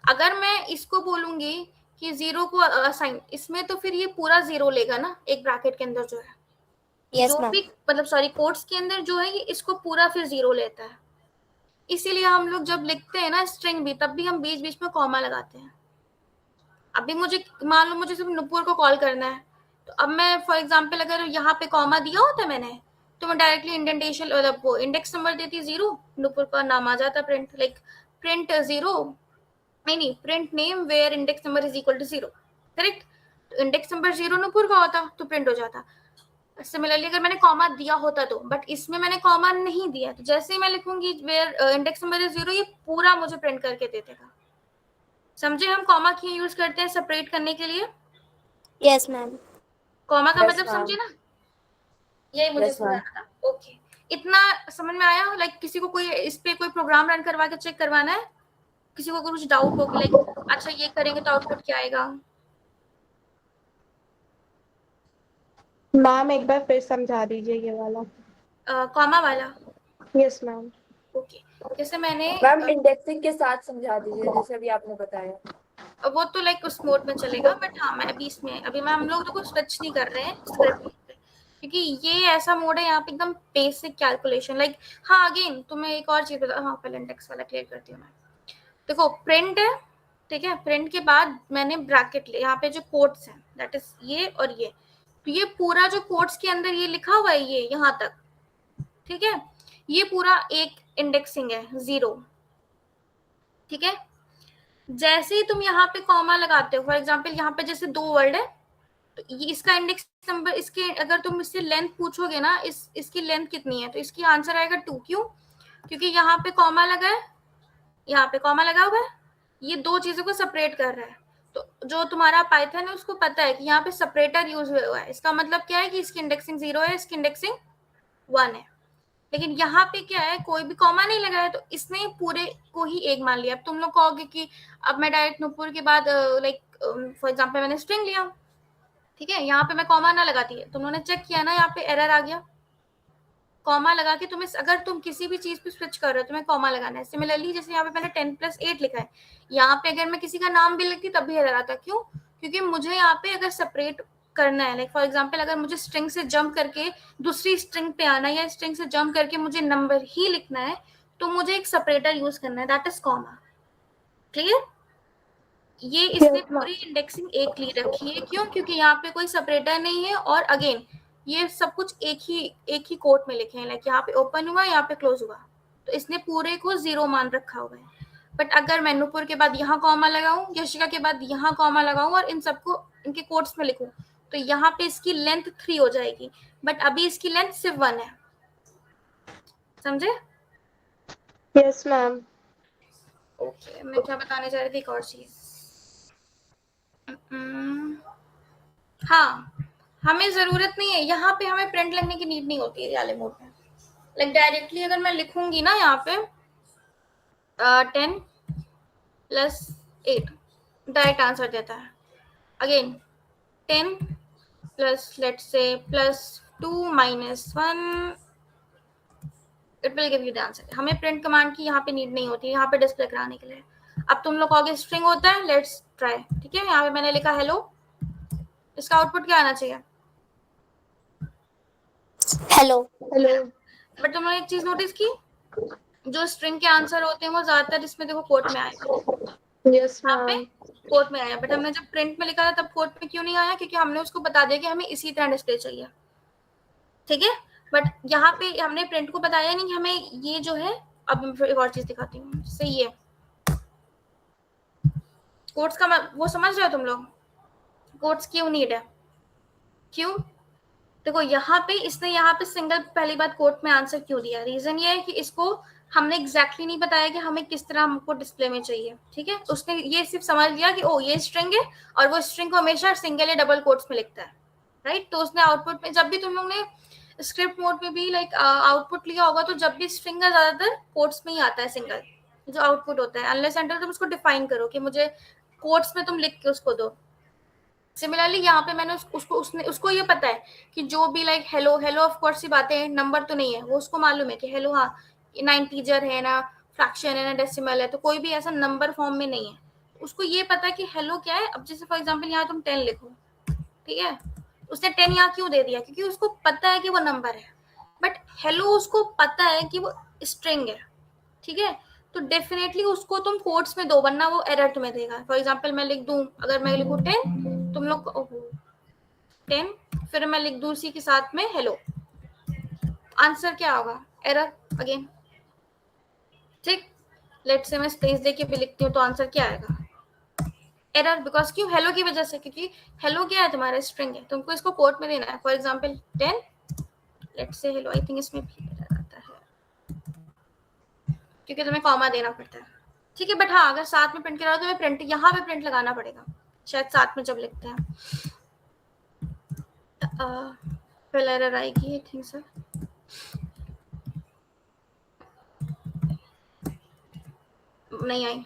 अगर मैं इसको बोलूंगी कि 0 को असाइन, इसमें तो फिर ये पूरा 0 लेगा ना एक ब्रैकेट के अंदर जो है, यस जो मैम। भी मतलब सॉरी कोट्स के अंदर जो है ये इसको पूरा फिर 0 लेता है। इसीलिए हम लोग जब लिखते हैं ना स्ट्रिंग भी, तब भी हम बीच बीच में कॉमा लगाते हैं। अभी मुझे मान लो मुझे सिर्फ नुपुर को कॉल करना है, तो अब मैं फॉर एग्जांपल अगर यहाँ पे कॉमा दिया होता मैंने, तो मैं डायरेक्टली इंडेंटेशन मतलब वो इंडेक्स नंबर देती 0, नुपुर का नाम आ जाता प्रिंट, लाइक प्रिंट 0, नहीं print name where index number is equal to 0, correct? तो इंडेक्स नंबर 0 नुपुर का होता तो प्रिंट हो जाता। सिमिलरली अगर मैंने कॉमा दिया होता तो, बट इसमें मैंने कॉमा नहीं दिया, तो जैसे ही मैं लिखूंगी वेयर इंडेक्स नंबर इज 0, ये पूरा मुझे प्रिंट करके दे देगा। समझे हम कॉमा क्यों यूज करते हैं सेपरेट करने के लिए? Yes ma'am. कॉमा का Yes, मतलब ma'am. समझे ना, यही मुझे Yes, ma'am. समझाना था। ओके, इतना समझ में आया? लाइक किसी को कोई इस पे कोई प्रोग्राम रन करवा के चेक करवाना है, किसी को कुछ डाउट हो कि लाइक अच्छा ये करेंगे तो आउटपुट क्या आएगा? मैम एक बार फिर समझा दीजिए ये वाला। कॉमा वाला? Yes ma'am. ओके, जैसे मैंने मैम इंडेक्सिंग के साथ समझा दीजिए जैसे अभी आपने बताया। वो तो लाइक उस मोड में चलेगा, बट हाँ मैं अभी इसमें अभी मैं हम लोग तो कुछ स्विच नहीं कर रहे हैं स्क्रिप्ट मोड पे, क्योंकि ये ऐसा मोड है यहाँ पे एकदम बेसिक कैलकुलेशन। लाइक हाँ अगेन तुम्हें एक और चीज बता, हाँ पहले इंडेक्स वाला क्लियर करती हूँ मैं। देखो प्रिंट है, ठीक है? प्रिंट के बाद मैंने ब्रैकेट ले, यहाँ पे जो कोट्स हैं दैट इज ये और ये, तो ये पूरा जो कोट्स के अंदर ये लिखा हुआ है ये यहाँ तक, ठीक है? ये पूरा एक इंडेक्सिंग है 0, ठीक है? जैसे ही तुम यहाँ पे कॉमा लगाते हो, फॉर एग्जाम्पल यहाँ पे जैसे 2 वर्ड है, तो ये इसका इंडेक्स नंबर, इसके अगर तुम इससे लेंथ पूछोगे ना इसकी लेंथ कितनी है, तो इसकी आंसर आएगा 2। क्यों? क्योंकि यहाँ पे कॉमा लगा है, यहाँ पे कॉमा लगा हुआ है, ये दो चीजों को सेपरेट कर रहा है। तो जो तुम्हारा पाइथन है उसको पता है कि यहाँ पे सेपरेटर यूज हुआ है, इसका मतलब क्या है कि इसकी इंडेक्सिंग 0 है, इसकी इंडेक्सिंग 1 है। लेकिन यहाँ पे क्या है, कोई भी कॉमा नहीं लगा है, तो इसने पूरे को ही एक मान लिया। अब तुम लोग कहोगे कि अब मैं डायरेक्ट नुपुर के बाद लाइक फॉर एग्जांपल मैंने स्ट्रिंग लिया, ठीक है? यहाँ पे मैं कॉमा ना लगाती है, तुम लोगों ने चेक किया ना, यहाँ पे एरर आ गया। कॉमा लगा के तुम्हें अगर तुम किसी भी चीज पे स्विच कर रहे हो तुम्हें कॉमा लगाना है। सिमिलरली जैसे यहाँ पे मैंने 10+8 लिखा है, यहाँ पे अगर मैं किसी का नाम भी लिखती तब भी एरर आता। क्यों? क्योंकि मुझे यहाँ पे अगर सेपरेट करना है, लाइक फॉर एग्जांपल अगर मुझे स्ट्रिंग से जंप करके दूसरी स्ट्रिंग पे आना है या स्ट्रिंग से जंप करके मुझे नंबर ही लिखना है, तो मुझे एक सेपरेटर यूज करना है, दैट इज कॉमा। क्लियर? ये इसने पूरी इंडेक्सिंग एक ली रखी है। क्यों? क्योंकि यहाँ पे कोई सेपरेटर नहीं है, और अगेन ये सब कुछ एक ही कोट में लिखे हैं, लाइक यहाँ पे ओपन हुआ, यहाँ पे क्लोज हुआ, तो इसने पूरे को 0 मान रखा हुआ है। बट अगर मैं नुपुर के बाद यहाँ कॉमा लगाऊं, यशिका के बाद यहाँ कॉमा लगाऊं और इन सबको इनके कोट्स में लिखूं, तो यहाँ पे इसकी लेंथ 3 हो जाएगी, बट अभी इसकी लेंथ सिर्फ 1 है। समझे? Yes ma'am. ओके, मैं क्या बताने जा रही थी, एक और चीज। हाँ, हमें जरूरत नहीं है यहाँ पे, हमें प्रिंट लिखने की नीड नहीं होती है ये वाले मोड में। लाइक डायरेक्टली अगर मैं लिखूंगी ना यहाँ पे 10 + 8 डायरेक्ट आंसर देता है। Again 10 + let's say +2 - 1 it will give you the answer. हमें प्रिंट कमांड की यहाँ पे नीड नहीं होती है यहाँ पे डिस्प्ले कराने के लिए। अब तुम लोग कहोगे स्ट्रिंग होता है, लेट्स ट्राई। ठीक है, यहाँ पे मैंने लिखा हेलो, इसका आउटपुट क्या आना चाहिए? हेलो। हेलो। बट तुम लोग एक चीज नोटिस की, जो स्ट्रिंग के आंसर होते हैं वो ज्यादातर इसमें देखो कोट में आएगा, यस यहाँ पे मैम। कोट में आया। बट हमने जब प्रिंट में लिखा था तब कोट में क्यों नहीं आया? क्योंकि हमने उसको बता दिया कि हमें इसी तरह डिस्प्ले चाहिए। ठीक है, बट यहाँ पे हमने प्रिंट को बताया नहीं कि हमें ये जो है, अब मैं फिर एक और चीज दिखाती हूँ। सही है, कोट्स का वो समझ रहे हो तुम लोग? कोट्स क्यों नीड है? क्यों? देखो यहाँ पे इसने यहाँ पे सिंगल पहली बात कोट में आंसर क्यों दिया? रीजन ये है कि इसको हमने एग्जैक्टली नहीं बताया कि हमें किस तरह हमको डिस्प्ले में चाहिए। ठीक है, उसने ये सिर्फ समझ लिया कि ओ ये स्ट्रिंग है, और वो स्ट्रिंग को हमेशा सिंगल या डबल कोट्स में लिखता है, राइट? तो उसने आउटपुट में, जब भी तुम लोग ने स्क्रिप्ट मोड में भी लाइक आउटपुट लिया होगा, तो जब भी स्ट्रिंग का ज्यादातर कोट्स में ही आता है सिंगल जो आउटपुट होता है, अनलेस एंटिल तुम उसको डिफाइन करो कि मुझे कोट्स में तुम लिख के उसको दो। सिमिलरली यहाँ पे मैंने उसको ये पता है कि जो भी like hello hello of course ही बातें हैं, नंबर तो नहीं है, वो उसको मालूम है कि हेलो हाँ 9 इंटीजर है ना, फ्रैक्शन है ना, डेसिमल है, तो कोई भी ऐसा नंबर फॉर्म में नहीं है। उसको ये पता है कि हेलो क्या है। अब जैसे फॉर एग्जाम्पल यहाँ तुम 10 लिखो, ठीक है, उसने 10 यहाँ क्यों दे दिया? क्योंकि उसको पता है कि वो नंबर है, बट हेलो उसको पता है कि वो स्ट्रिंग है। ठीक है, तो डेफिनेटली उसको तुम कोट्स में दो, वरना वो एरर तुम्हें देगा। फॉर एग्जाम्पल मैं लिख दूं, अगर मैं लिखूं 10, तुम लोग 10, फिर मैं लिख दूं उसी के साथ में हेलो, आंसर क्या होगा? Error again. ठीक, लेट्स से मैं स्पेस देके भी लिखती हूँ तो आंसर क्या आएगा? एरर। बिकॉज क्यों? हेलो की वजह से, क्योंकि हेलो क्या है? तुम्हारा स्ट्रिंग है, तुमको इसको कोट में देना है। For example 10, let's say hello, I think इसमें भी एरर आता है क्योंकि तुम्हें कॉमा देना पड़ता है। ठीक है, बट हाँ अगर साथ में प्रिंट करा तो तुम्हें प्रिंट यहाँ पे प्रिंट लगाना पड़ेगा शायद साथ में जब लिखते हैं। पहले एरर आएगी आई थिंक सर। नहीं आई,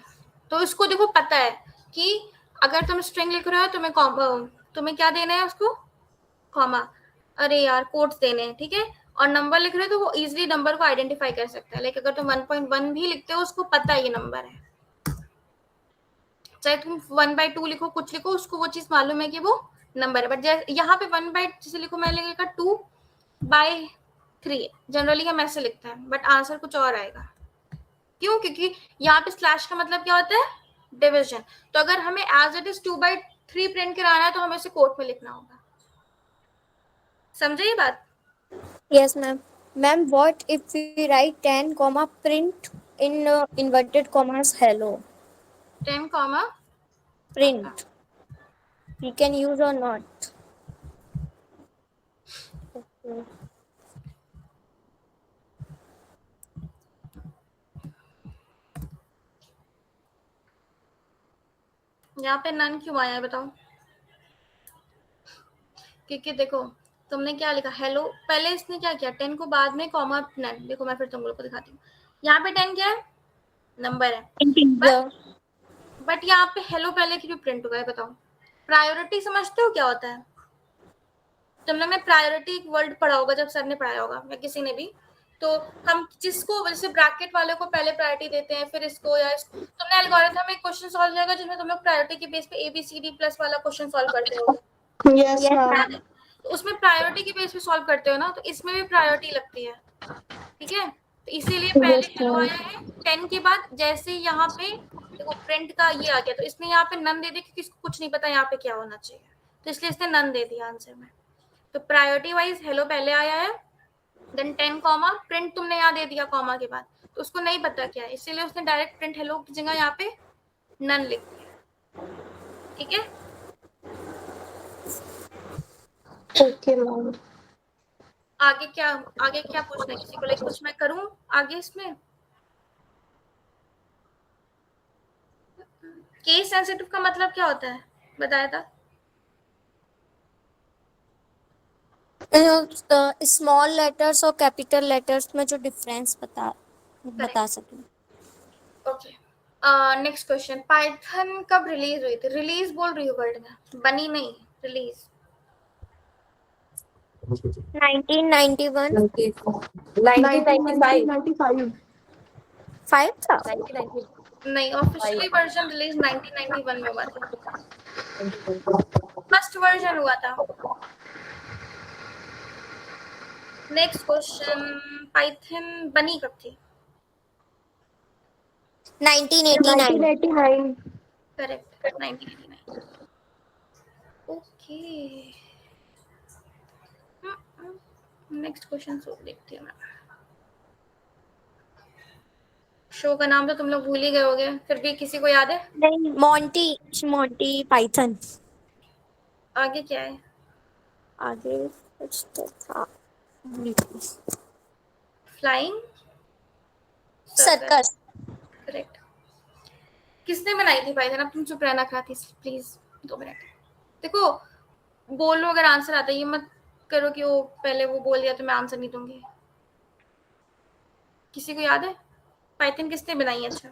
तो इसको देखो पता है कि अगर तुम स्ट्रिंग लिख रहे हो तुम्हें क्या देना है उसको? कॉमा। अरे यार कोट्स देने हैं, ठीक है। और नंबर लिख रहे हो तो वो इजीली नंबर को आइडेंटिफाई कर सकता है। लेकिन अगर तुम 1.1 भी लिखते हो उसको पता है ये नंबर है, चाहे तुम 1/2 लिखो, कुछ लिखो, उसको वो चीज मालूम है कि वो नंबर है। बट जैसे यहाँ पे 1/, जैसे लिखो, मैं लिखा 2/3, जनरली हम ऐसे लिखते हैं, बट आंसर कुछ और आएगा। क्यों? क्योंकि यहाँ पे स्लैश का मतलब क्या होता है? डिविजन। तो अगर हमें एज इट इज 2/3 प्रिंट कराना है तो हमें इसे कोट में लिखना होगा। समझे ये बात? Yes, ma'am. Ma'am, what if we write 10 comma print in inverted commas hello? 10 comma Print. We can use or not? Okay. यहाँ पे नन क्यों आया है बताओ? क्योंकि देखो तुमने क्या लिखा, हेलो, पहले इसने क्या किया, 10 को बाद में कॉमा नन। देखो मैं फिर तुम लोग को दिखाती हूँ। यहाँ पे 10 क्या है? नंबर है। Integer. बट यहाँ पे हेलो पहले क्यों प्रिंट हुआ है बताओ? प्रायोरिटी समझते हो क्या होता है? तुम लोग ने प्रायोरिटी एक वर्ड पढ़ा होगा जब सर ने पढ़ाया होगा या किसी ने भी। तो हम जिसको, जैसे ब्रैकेट वाले को पहले प्रायोरिटी देते हैं, फिर इसको या इसको। तुमने एल्गोरिथम में एक क्वेश्चन सॉल्व जाएगा जिसमें तुम लोग प्रायोरिटी के बेस पे ABCD+ वाला क्वेश्चन सॉल्व करते हो। Yes ma'am. तो उसमें प्रायोरिटी के बेस पे सॉल्व करते हो ना, तो इसमें भी प्रायोरिटी लगती है। ठीक है, तो इसीलिए पहले हेलो आया है 10 के बाद। जैसे यहाँ पे देखो प्रिंट का ये आ गया, तो इसने यहाँ पे नन दे दिया क्योंकि इसको कुछ नहीं पता यहाँ पे क्या होना चाहिए, तो इसलिए इसने नन दे दिया आंसर में। तो प्रायोरिटी वाइज हेलो पहले आया है, देन 10 कॉमा प्रिंट तुमने यहाँ दे दिया कॉमा के बाद, तो उसको नहीं पता क्या है, इसीलिए उसने डायरेक्ट प्रिंट हेलो की जगह यहाँ पे नन लिख दिया। ठीक है, ओके मैम। आगे क्या पूछना है किसी को, लाइक कुछ मैं करूं आगे इसमें? केस सेंसिटिव का मतलब क्या होता है, बताया था? स्मॉल लेटर्स और कैपिटल लेटर्स में जो डिफरेंस बता सकें। ओके, नेक्स्ट क्वेश्चन, पाइथन कब रिलीज हुई थी? रिलीज बोल रही हूँ वर्ड में, बनी नहीं, रिलीज। 1991 1995 1995 5 था। 1995 नहीं, ऑफिशियली वर्जन रिलीज 1991 में हुआ था, फर्स्ट वर्जन हुआ था। नेक्स्ट क्वेश्चन, पाइथन बनी कब थी? 1989 1989 करेक्ट, 1989। ओके, नेक्स्ट क्वेश्चन देखती हूँ मैं। शो का नाम तो तुम लोग भूल ही गए होगे, फिर भी किसी को याद है? नहीं, मोंटी पाइथन। आगे क्या है? आगे कुछ तो था। Flying circus. करेक्ट। किसने बनाई थी पाइथन? अब तुम चुप रहना खाती प्लीज 2 मिनट। देखो, बोलो अगर आंसर आता है, ये मत करो कि वो पहले वो बोल दिया तो मैं आंसर नहीं दूंगी। किसी को याद है पाइथन किसने बनाई है? अच्छा,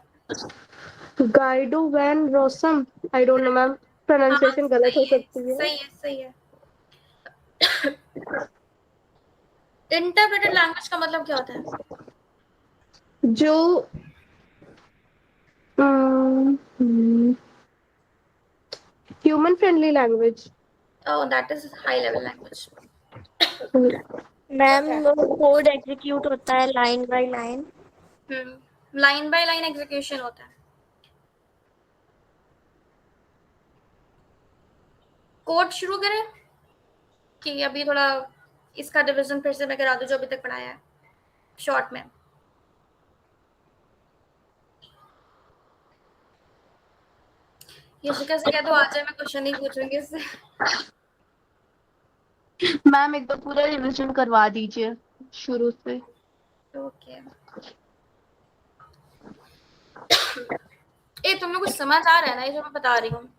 Guido van Rossum, I don't know ma'am, हाँ प्रोनाउंसिएशन गलत हो सही है, सकती है। सही है। इंटरप्रेटेड लैंग्वेज का मतलब क्या होता है? जो human friendly language. Oh, that is high level language. Ma'am, code execute होता है line by line. Line by line execution होता है। कोड शुरू करें कि अभी थोड़ा इसका डिवीजन फिर से मैं करा दूं जो अभी तक पढ़ाया है शॉर्ट में? ये शिखा से कह दो आ जाए, मैं क्वेश्चन नहीं पूछूंगी इससे। मैम एक बार पूरा रिवीजन करवा दीजिए शुरू से। ओके, ए तुम लोग कुछ समझ आ रहा है ना ये जो मैं बता रही हूँ?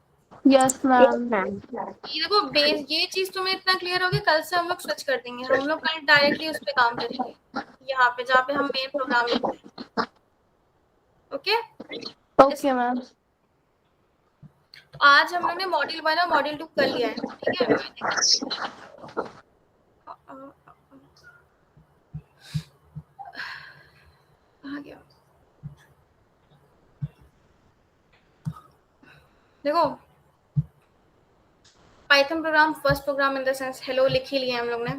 Yes ma'am. ये देखो बेस, ये चीज तुम्हें इतना क्लियर होगी, कल से हम लोग स्विच कर देंगे, हम लोग कल डायरेक्टली उस पे काम करेंगे, यहाँ पे जहाँ पे हम मेन प्रोग्राम लिखते हैं। Okay, okay ma'am. तो आज हम लोग ने मॉड्यूल 1 और मॉड्यूल 2 कर लिया है, ठीक है? आ गया। देखो, Python program, first program in the sense hello लिख ही लिया हम लोग ने,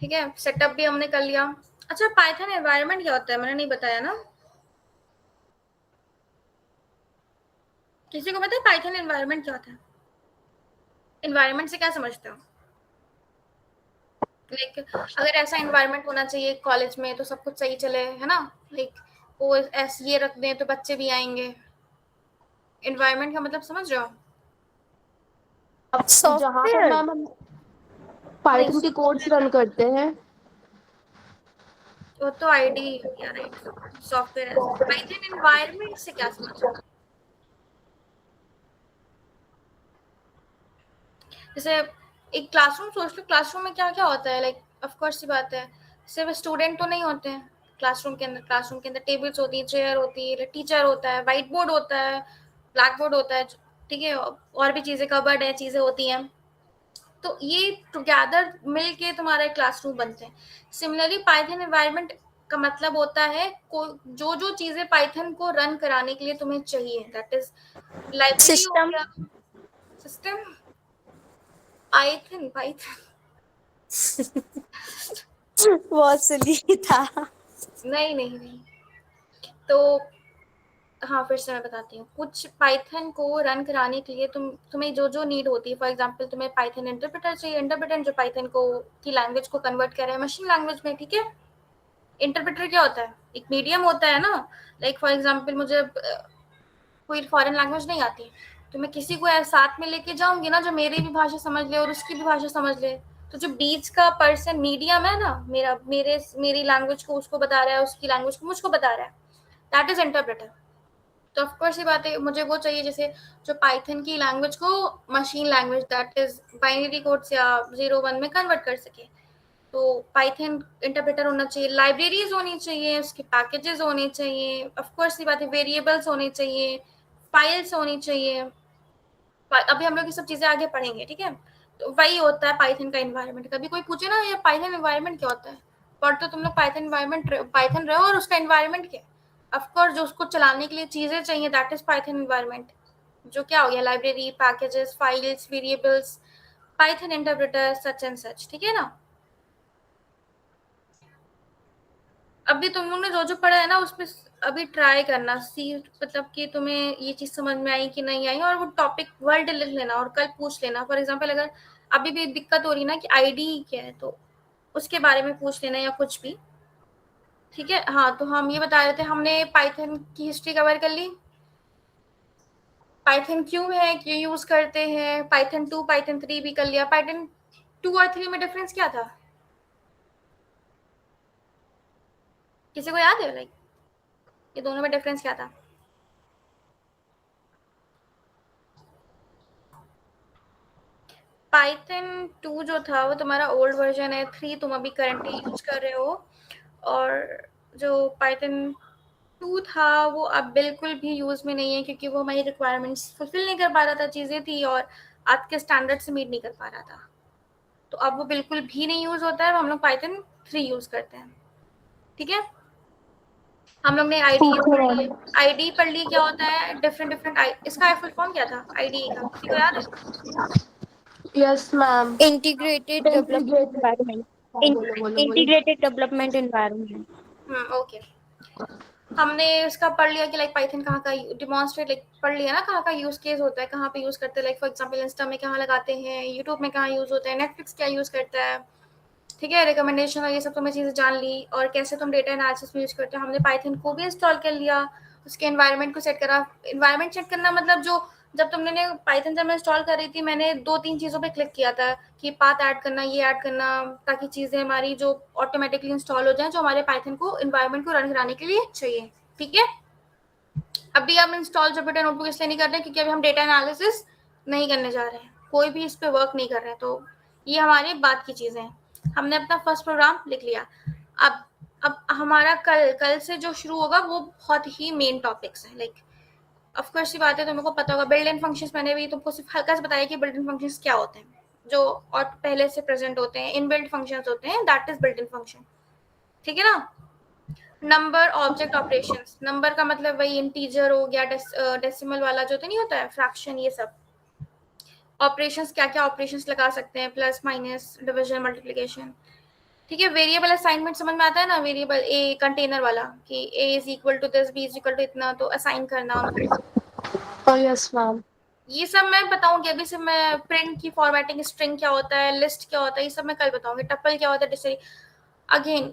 ठीक है? सेटअप भी हमने कर लिया। अच्छा, पाइथन एनवायरनमेंट क्या होता है मैंने नहीं बताया ना? किसी को पता है पाइथन एनवायरनमेंट क्या होता है? एनवायरनमेंट से क्या समझते हो? लाइक अगर ऐसा एनवायरनमेंट होना चाहिए कॉलेज में तो सब कुछ सही चले, है ना? लाइक वो ऐसे ये रख दें तो बच्चे भी आएंगे। एनवायरनमेंट का मतलब समझ रहे हो? अब जहाँ पर मैम हम पाइथन के कोड्स रन करते हैं। वो तो आईडी या राइट, सॉफ्टवेयर है। पाइथन एनवायरनमेंट से क्या समझ रहे हो? जैसे एक क्लासरूम सोच लो, क्लासरूम में क्या क्या होता है? लाइक ऑफ कोर्स सी बात है, सिर्फ स्टूडेंट तो नहीं होते हैं क्लासरूम के अंदर टेबल्स होती है, चेयर होती है, टीचर होता है, व्हाइट बोर्ड होता है, ब्लैक बोर्ड होता है, ठीक है? और भी चीजें, कबर्ड है, चीजें होती हैं। तो ये टुगेदर मिलके तुम्हारा एक क्लासरूम बनते हैं। सिमिलरली पाइथन एनवायरनमेंट का मतलब होता है जो जो चीजें पाइथन को रन कराने के लिए तुम्हें चाहिए, दैट इज लाइब्रेरी हो सिस्टम। गया, सिस्टम, पाइथन बहुत सिली था। नहीं। तो हाँ, फिर से मैं बताती हूँ। कुछ पाइथन को रन कराने के लिए तुम्हें जो जो नीड होती है, फॉर एग्जांपल तुम्हें पाइथन इंटरप्रेटर चाहिए, इंटरप्रेटर जो पाइथन को की लैंग्वेज को कन्वर्ट करे है मशीन लैंग्वेज में, ठीक है? इंटरप्रेटर क्या होता है? एक मीडियम होता है ना। लाइक फॉर एग्जांपल मुझे कोई फॉरेन लैंग्वेज नहीं आती, तो मैं किसी को साथ में लेके जाऊंगी ना जो मेरी भी भाषा समझ ले और उसकी भी भाषा समझ ले, तो जो बीच का पर्सन मीडियम है ना, मेरी लैंग्वेज को उसको बता रहा है, उसकी लैंग्वेज को मुझको बता रहा है, दैट इज इंटरप्रेटर। तो ऑफकोर्स ये बात है, मुझे वो चाहिए जैसे जो पाइथन की लैंग्वेज को machine language that is binary codes या 0-1 में कन्वर्ट कर सके। तो पाइथन इंटरप्रेटर होना चाहिए, लाइब्रेरीज होनी चाहिए, उसके पैकेजेस होने चाहिए, ऑफकोर्स ये बात है, वेरिएबल्स होने चाहिए, फाइल्स होनी चाहिए। अभी हम लोग ये सब चीजें आगे पढ़ेंगे, ठीक है। तो वही होता है पाइथन का एनवायरनमेंट। कभी कोई पूछे ना ये पाइथन एनवायरनमेंट क्या होता है, पर तो तुम लोग पाइथन रहो और उसका एनवायरनमेंट क्या है, ऑफकोर्स जो उसको चलाने के लिए चीजें चाहिए, दैट इज पाइथन एनवायरनमेंट। जो क्या हो गया, library, packages, files, variables, Python interpreter, such and such, ठीक है ना। अभी तुम लोग ने जो जो पढ़ा है ना उसमें अभी ट्राई करना, सी मतलब कि तुम्हें ये चीज समझ में आई कि नहीं आई, और वो टॉपिक वर्ड लिख लेना और कल पूछ लेना। फॉर एग्जांपल अगर अभी भी दिक्कत हो रही ना कि आईडी क्या है, तो उसके बारे में पूछ लेना या कुछ भी, ठीक है। हाँ, तो हम ये बता रहे थे, हमने पाइथन की हिस्ट्री कवर कर ली, पाइथन क्यों है, क्यों यूज करते हैं, पाइथन 2 पाइथन 3 भी कर लिया। पाइथन 2 और 3 में डिफरेंस क्या था, किसी को याद है, लाइक ये दोनों में डिफरेंस क्या था? पाइथन 2 जो था वो तुम्हारा ओल्ड वर्जन है, 3 तुम अभी करंटली यूज कर रहे हो, और जो पाइथन 2 था वो अब बिल्कुल भी यूज में नहीं है, क्योंकि वो हमारी रिक्वायरमेंट्स फुलफिल नहीं कर पा रहा था, चीजें थी और आज के स्टैंडर्ड से मीट नहीं कर पा रहा था। तो अब वो बिल्कुल भी नहीं यूज होता है, हम लोग पाइथन 3 यूज करते हैं, ठीक है। हम लोग ने आईडी पढ़ ली, क्या होता है, डिफरेंट इसका फुल फॉर्म क्या था आईडी का, किसी को याद है? Yes ma'am. Integrated development environment, integrated development environment. Okay, हमने इसका पढ़ लिया कि लाइक पाइथन कहाँ का डिमॉन्स्ट्रेट, लाइक पढ़ लिया ना कहाँ का यूज केस होता है, कहाँ पे यूज करते हैं, लाइक फॉर एग्जांपल इंस्टा में कहाँ लगाते हैं, यूट्यूब में कहाँ यूज होता है, नेटफ्लिक्स क्या यूज करता है, ठीक है, रिकमेंडेशन और ये सब तुमने चीजें जान ली, और कैसे तुम डेटा एनालिसिस में यूज करते हो। हमने पाइथन को भी इंस्टॉल कर लिया, उसके एनवायरनमेंट को सेट करा। एनवायरनमेंट सेट करना मतलब जो जब तुमने पाइथन जब मैं इंस्टॉल कर रही थी, मैंने 2-3 चीजों पे क्लिक किया था कि पाथ ऐड करना, ये ऐड करना, ताकि चीजें हमारी जो ऑटोमेटिकली इंस्टॉल हो जाए, जो हमारे पाइथन को एनवायरनमेंट को रन कराने के लिए चाहिए, ठीक है। अभी हम इंस्टॉल जुपिटर नोटबुक इसलिए नहीं कर रहे हैं क्योंकि अभी हम डेटा एनालिसिस नहीं करने जा रहे हैं, कोई भी इस पे वर्क नहीं कर रहे हैं, तो ये हमारे बाद की चीजें हैं। हमने अपना फर्स्ट प्रोग्राम लिख लिया। अब हमारा कल से जो शुरू होगा वो बहुत ही मेन टॉपिक्स है, लाइक ऑफ कोर्स ये बात है, तुमको पता होगा बिल्ट इन फंक्शंस। मैंने भी तुमको सिर्फ हल्का से बताया कि बिल्ट इन फंक्शंस क्या होते हैं, जो और पहले से प्रेजेंट होते हैं, इनबिल्ट फंक्शंस होते हैं, that is built in function, ठीक है ना। नंबर ऑब्जेक्ट ऑपरेशंस, नंबर का मतलब वही इंटीजर हो गया, डेसिमल वाला जो तो नहीं होता है, फ्रैक्शन, ये सब ऑपरेशंस, क्या क्या ऑपरेशंस लगा सकते हैं, प्लस माइनस, डिवीजन, मल्टीप्लिकेशन, ठीक है। वेरिएबल असाइनमेंट समझ में आता है ना, वेरिएबल ए कंटेनर वाला कि A is equal to this, B is equal to इतना, तो असाइन करना उनको। Yes ma'am. ये सब मैं बताऊंगी, अभी से मैं प्रिंट की फॉर्मेटिंग, स्ट्रिंग क्या होता है, लिस्ट क्या होता है, ये सब मैं कल बताऊंगी। टपल क्या होता है, डिक्शनरी। अगेन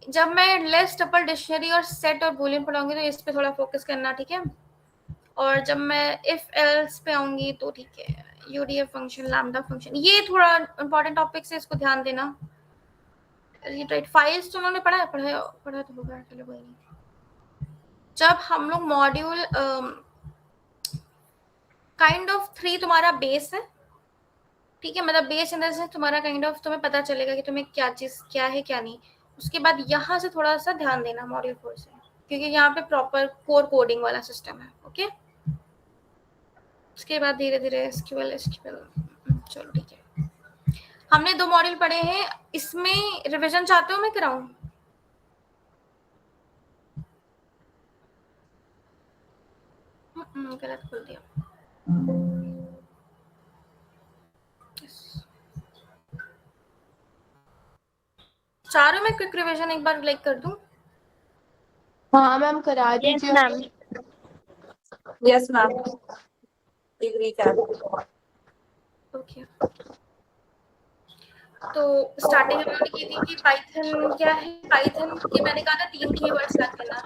जब मैं लिस्ट, टपल, डिक्शनरी और सेट और बूलियन पढ़ाऊंगी तो इस पे थोड़ा फोकस करना, ठीक है। और जब मैं इफ एल्स पे आऊंगी तो ठीक है, यूडीएफ फंक्शन, लैम्डा फंक्शन, ये थोड़ा इंपॉर्टेंट टॉपिक्स है, इसको ध्यान देना। राइट, फाइल्स तो उन्होंने पढ़ा तो होगा, चलो कोई नहीं। जब हम लोग मॉड्यूल काइंड ऑफ 3 तुम्हारा बेस है, ठीक है, मतलब बेस इन द सेंस तुम्हारा काइंड ऑफ तुम्हें पता चलेगा कि तुम्हें क्या चीज क्या है क्या नहीं। उसके बाद यहाँ से थोड़ा सा ध्यान देना मॉड्यूल 4 से, क्योंकि यहाँ पे प्रॉपर कोर कोडिंग वाला सिस्टम है, ओके। उसके बाद धीरे धीरे एसक्यूएल, चलो ठीक है। हमने 2 मॉड्यूल पढ़े हैं, इसमें रिवीजन चाहते हो मैं कराऊं? गलत खोल दिया। चारों में क्विक रिवीजन एक बार लाइक कर दूं? हाँ मैम, करा यस दीजिए। मैम। यस मैम, डिग्री का। ओके, तो स्टार्टिंग हम लोगों ने की थी कि पाइथन क्या है। पाइथन के मैंने कहा था 3 कीवर्ड्स याद करना,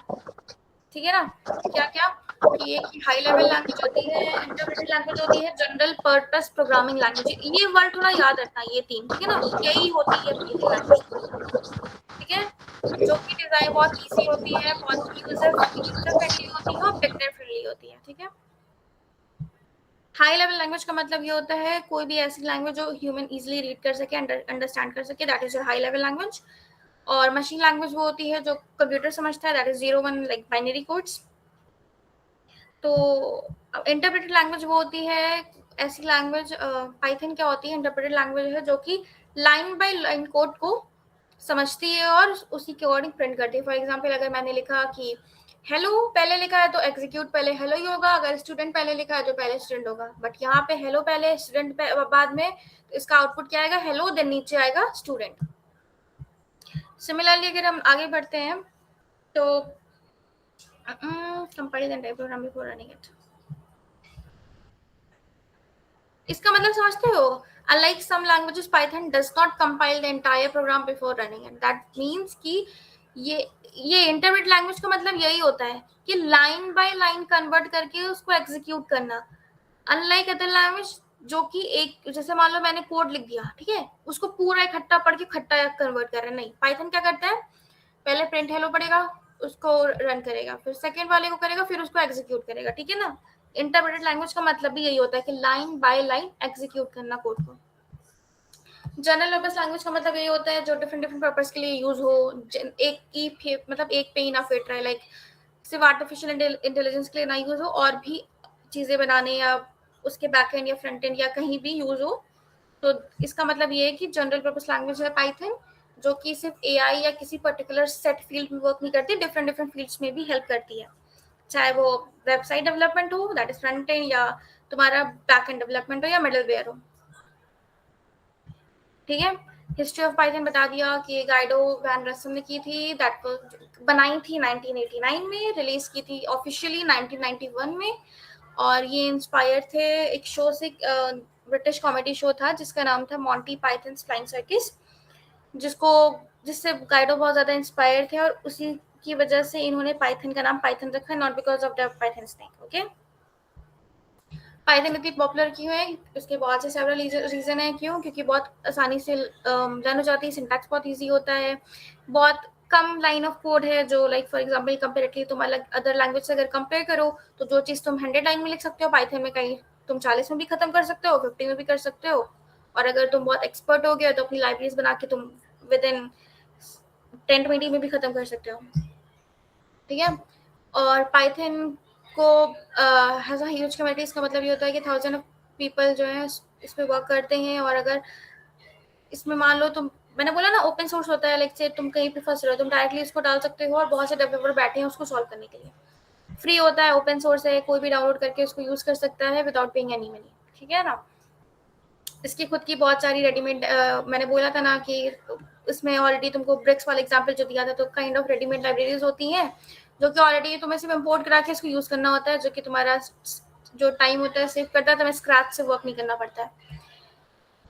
ठीक है ना। क्या क्या? कि एक हाई लेवल लैंग्वेज होती है, इंटरप्रेटेड लैंग्वेज होती है, जनरल पर्पस प्रोग्रामिंग लैंग्वेज। ये वर्ड थोड़ा याद रखना, ये तीन, ठीक है ना। यही होती है पाइथन लैंग्वेज, ठीक है, जो कि डिजाइन बहुत इजी होती है, बहुत यूजर फ्रेंडली होती है और बिगनर फ्रेंडली होती है, ठीक है। हाई लेवल लैंग्वेज का मतलब ये होता है कोई भी ऐसी लैंग्वेज जो ह्यूमन इजीली रीड कर सके, अंडरस्टैंड कर सके, that is your high level language. और मशीन लैंग्वेज वो होती है जो कंप्यूटर समझता है, that is 0-1 like binary codes. तो इंटरप्रेटेड लैंग्वेज वो होती है ऐसी लैंग्वेज, पाइथन क्या होती है, इंटरप्रेटेड लैंग्वेज है जो कि लाइन बाय लाइन कोड को समझती है और उसी के अकॉर्डिंग प्रिंट करती है। फॉर एग्जांपल अगर मैंने लिखा कि हेलो पहले लिखा है तो एग्जीक्यूट पहले हेलो ही होगा, अगर स्टूडेंट पहले लिखा है तो पहले स्टूडेंट होगा, बट यहाँ पे हेलो पहले स्टूडेंट बाद में, तो इसका आउटपुट क्या आएगा, हेलो, देन नीचे आएगा स्टूडेंट। सिमिलरली अगर हम आगे बढ़ते हैं तो comparison type programme before running it, इसका मतलब समझते हो, unlike some languages Python does not compile the entire program before running it, that means कि ये इंटरप्रेट लैंग्वेज का मतलब यही होता है कि लाइन बाय लाइन कन्वर्ट करके उसको एग्जीक्यूट करना। अनलाइक अदर लैंग्वेज जो कि एक, जैसे मान लो मैंने कोड लिख दिया, ठीक है, उसको पूरा इकट्ठा पढ़ के खट्टा कन्वर्ट कर रहा है, नहीं, पाइथन क्या करता है, पहले प्रिंट हेलो पढ़ेगा, उसको रन करेगा, फिर सेकेंड वाले को करेगा, फिर उसको एग्जीक्यूट करेगा, ठीक है ना। इंटरप्रेटेड लैंग्वेज का मतलब भी यही होता है कि लाइन बाय लाइन एग्जीक्यूट करना कोड को। जनरल पर्पस लैंग्वेज का मतलब यही होता है जो डिफरेंट डिफरेंट पर्पस के लिए यूज हो, एक ही मतलब एक पे ही ना फिट रहे, लाइक सिर्फ आर्टिफिशियल इंटेलिजेंस के लिए ना यूज हो, और भी चीजें बनाने या उसके बैक एंड या फ्रंट एंड या कहीं भी यूज हो। तो इसका मतलब ये है कि जनरल पर्पस लैंग्वेज है पाइथन, जो कि सिर्फ एआई या किसी पर्टिकुलर सेट फील्ड में वर्क नहीं करती, डिफरेंट डिफरेंट फील्ड्स में भी हेल्प करती है, चाहे वो वेबसाइट डेवलपमेंट हो, दैट इज फ्रंट एंड, या तुम्हारा बैक एंड डेवलपमेंट हो, या मिडलवेयर हो, ठीक है। हिस्ट्री ऑफ पाइथन बता दिया कि गाइडो वैन रसन ने की थी, दैट बनाई थी 1989 में, रिलीज की थी ऑफिशियली 1991 में, और ये इंस्पायर थे एक शो से, ब्रिटिश कॉमेडी शो था जिसका नाम था मॉन्टी पाइथन्स फ्लाइंग सर्किस, जिससे गाइडो बहुत ज्यादा इंस्पायर थे, और उसी की वजह से इन्होंने पाइथन का नाम पाइथन रखा, not because of the Python snake, okay. Python इतनी पॉपुलर क्यों है, उसके बहुत से सेवरल रीजन है क्यों, क्योंकि बहुत आसानी से रन हो जाती है, सिंटैक्स बहुत इजी होता है, बहुत कम लाइन ऑफ कोड है, जो लाइक फॉर एग्जांपल कंपेरेटिवली तुम अलग अदर लैंग्वेज से अगर कंपेयर करो तो जो चीज़ तुम 100 लाइन में लिख सकते हो पाइथन में कहीं तुम 40 में भी खत्म कर सकते हो, 50 में भी कर सकते हो, और अगर तुम बहुत एक्सपर्ट हो गए तो अपनी लाइब्रेरीज बना के तुम विद इन 10-20 में भी खत्म कर सकते हो, ठीक है। और पाइथन को हैज अ ह्यूज कम्युनिटी, इसका मतलब ये होता है कि 1000 ऑफ पीपल जो है इस पे वर्क करते हैं, और अगर इसमें मान लो तुम, मैंने बोला ना ओपन सोर्स होता है, लाइक से तुम कहीं पे फंस रहे हो तुम डायरेक्टली इसको डाल सकते हो, और बहुत से डेवलपर बैठे हैं उसको सॉल्व करने के लिए, फ्री होता है, ओपन सोर्स है, कोई भी डाउनलोड करके उसको यूज कर सकता है विदाउट पेइंग एनी मनी, ठीक है ना। इसकी खुद की बहुत सारी रेडीमेड, मैंने बोला था ना कि इसमें ऑलरेडी तुमको ब्रिक्स वाला एग्जांपल जो दिया था, तो काइंड ऑफ रेडीमेड लाइब्रेरीज होती हैं जो कि ऑलरेडी तुम्हें सिर्फ इंपोर्ट करा के इसको यूज करना होता है, जो कि तुम्हारा जो टाइम होता है सेव करता है, तुम्हें स्क्रैच से वर्क नहीं करना पड़ता है।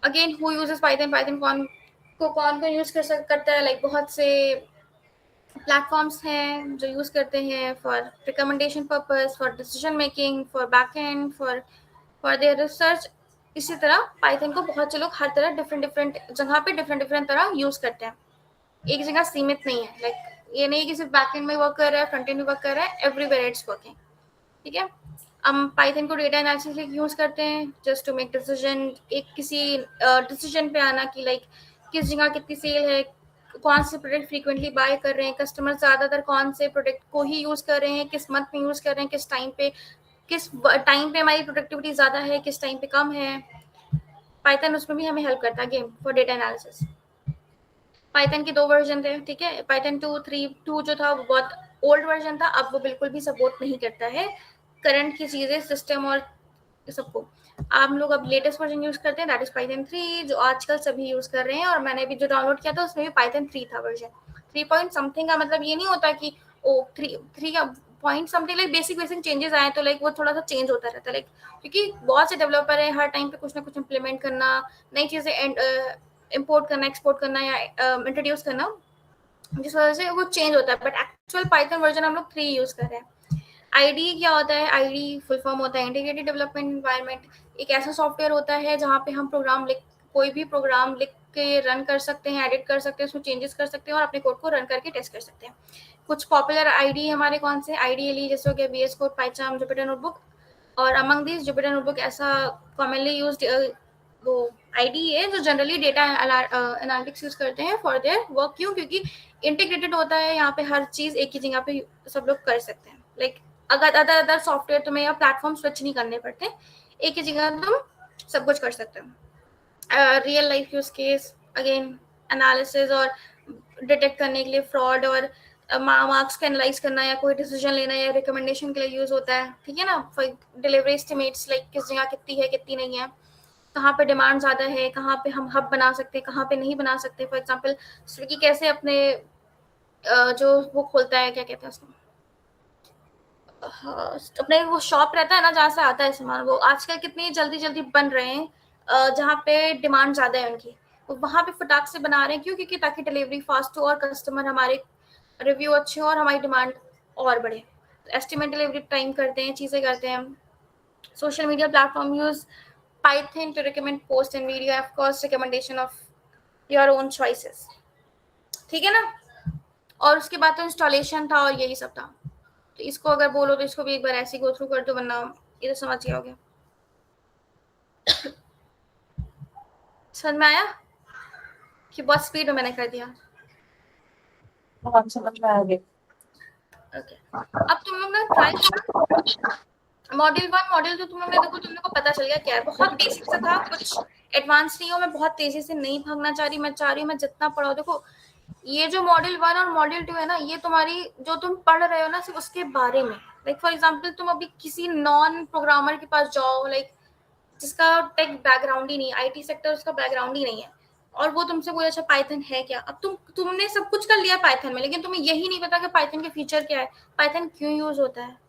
Again who uses Python, Python कौन यूज करता है, लाइक बहुत से प्लेटफॉर्म्स हैं जो यूज करते हैं for recommendation purpose, for decision making, for back and, for their research. इसी तरह पाइथन को बहुत से लोग हर तरह डिफरेंट जगह पे डिफरेंट तरह यूज करते हैं, एक जगह सीमित नहीं है, लाइक ये नहीं कि सिर्फ बैक एंड में वर्क कर रहा है, फ्रंट एंड में वर्क कर रहा है, एवरीवेयर इट्स वर्किंग, ठीक है। हम पाइथन को डेटा एनालिसिस के लिए यूज करते हैं, जस्ट टू मेक डिसीजन, एक किसी डिसीजन पे आना कि लाइक किस जगह कितनी सेल है, कौन से प्रोडक्ट फ्रीक्वेंटली बाय कर रहे हैं कस्टमर, ज्यादातर कौन से प्रोडक्ट को ही यूज कर रहे हैं, किस मंथ में यूज कर रहे हैं, किस टाइम पे हमारी प्रोडक्टिविटी ज्यादा है, किस टाइम पे कम है। पाइथन उसमें भी हमें हेल्प करता है game for data analysis. Python के 2 वर्जन थे, ठीक है, पाइथन 2 जो था वो बहुत ओल्ड वर्जन था, अब वो बिल्कुल भी सपोर्ट नहीं करता है करंट की चीजें, सिस्टम और सबको। आप लोग अब लेटेस्ट वर्जन यूज करते हैं, दैट इज पाइथन 3, जो आजकल सभी यूज कर रहे हैं, और मैंने भी जो डाउनलोड किया था उसमें भी पाइथन 3 था वर्जन। 3 पॉइंट समथिंग का मतलब ये नहीं होता कि ओ 3 का point something, like basic changes आए तो लाइक वो थोड़ा सा चेंज होता रहता है, लाइक क्योंकि बहुत से डेवलपर है, हर टाइम पे कुछ ना कुछ इम्प्लीमेंट करना, नई चीजें इंपोर्ट करना, एक्सपोर्ट करना या इंट्रोड्यूस करना, जिस वजह से वो चेंज होता है, बट एक्चुअल पाइथन वर्जन हम लोग 3 यूज कर रहे हैं। आईडी क्या होता है? आईडी फुल फॉर्म होता है इंटीग्रेटेड डेवलपमेंट एनवायरनमेंट। एक ऐसा सॉफ्टवेयर होता है जहाँ पे हम कोई भी प्रोग्राम लिख के रन कर सकते हैं, एडिट कर सकते हैं, उसमें चेंजेस कर सकते हैं और अपने कोड को रन करके टेस्ट कर सकते हैं। कुछ पॉपुलर आईडी हमारे कौन से? आईडीएली जैसे हो गया, VS code, Python, Jupyter notebook. और अमंग दिस जुपिटर नोटबुक ऐसा कॉमनली यूज्ड वो आईडी है जो जनरली डेटा एनालिटिक्स यूज करते हैं फॉर देयर वर्क। क्यों? क्योंकि इंटीग्रेटेड होता है, यहाँ पे हर चीज एक ही जगह पे सब लोग कर सकते हैं। लाइक अगर अदर सॉफ्टवेयर तुम्हें या प्लेटफॉर्म स्विच नहीं करने पड़ते, एक ही जगह तुम सब कुछ कर सकते हो। Real life use case, again analysis और डिटेक्ट करने के लिए फ्रॉड और मार्क्स का एनालाइज करना या कोई डिसीजन लेना या रिकमेंडेशन के लिए यूज होता है। ठीक है ना? डिलीवरी एस्टिमेट्स, लाइक किस जगह कितनी है कितनी नहीं है, कहाँ पे डिमांड ज़्यादा है, कहाँ पे हम हब बना सकते हैं, कहाँ पे नहीं बना सकते। फॉर एग्जांपल स्विगी कैसे अपने जो वो खोलता है, क्या कहते हैं उसको, अपने वो शॉप रहता है ना जहाँ से आता है सामान, वो आजकल कितनी जल्दी जल्दी बन रहे हैं जहाँ पे डिमांड ज़्यादा है उनकी, वो वहाँ पे फटाक से बना रहे हैं। क्यों? क्योंकि ताकि डिलीवरी फास्ट हो और कस्टमर हमारे रिव्यू अच्छे हो और हमारी डिमांड और बढ़े। तो एस्टिमेट डिलीवरी टाइम करते हैं, चीज़ें करते हैं। Social media platform use Python to recommend post and video, of course recommendation of your own choices। ठीक है ना? और उसके बाद तो इंस्टॉलेशन था और यही सब था। तो इसको अगर बोलो तो इसको भी एक बार ऐसे गो थ्रू कर दो, वरना ये तो समझ गया होगा। समझ में आया कि बहुत स्पीड में मैंने कर दिया? हाँ, समझ में आ गया। ओके, अब तुम लोग ना ट्राई करना मॉड्यूल 1 मॉड्यूल 2। तुम लोग ने देखो, तुम लोग को पता चल गया क्या है। बहुत बेसिक सा था, कुछ एडवांस नहीं हो। मैं बहुत तेजी से नहीं भागना चाह रही, मैं चाह रही हूँ मैं जितना पढ़ाओ। देखो ये जो मॉड्यूल 1 और मॉड्यूल 2 है ना, ये तुम्हारी जो तुम पढ़ रहे हो ना सिर्फ उसके बारे में। लाइक फॉर एग्जांपल तुम अभी किसी नॉन प्रोग्रामर के पास जाओ, लाइक जिसका टेक बैकग्राउंड ही नहीं, आईटी सेक्टर उसका बैकग्राउंड ही नहीं है, और वो तुमसे बोले अच्छा पाइथन है क्या। अब तुमने सब कुछ कर लिया पाइथन में, लेकिन तुम्हें यही नहीं पता कि पाइथन के फीचर क्या है, पाइथन क्यों यूज होता है,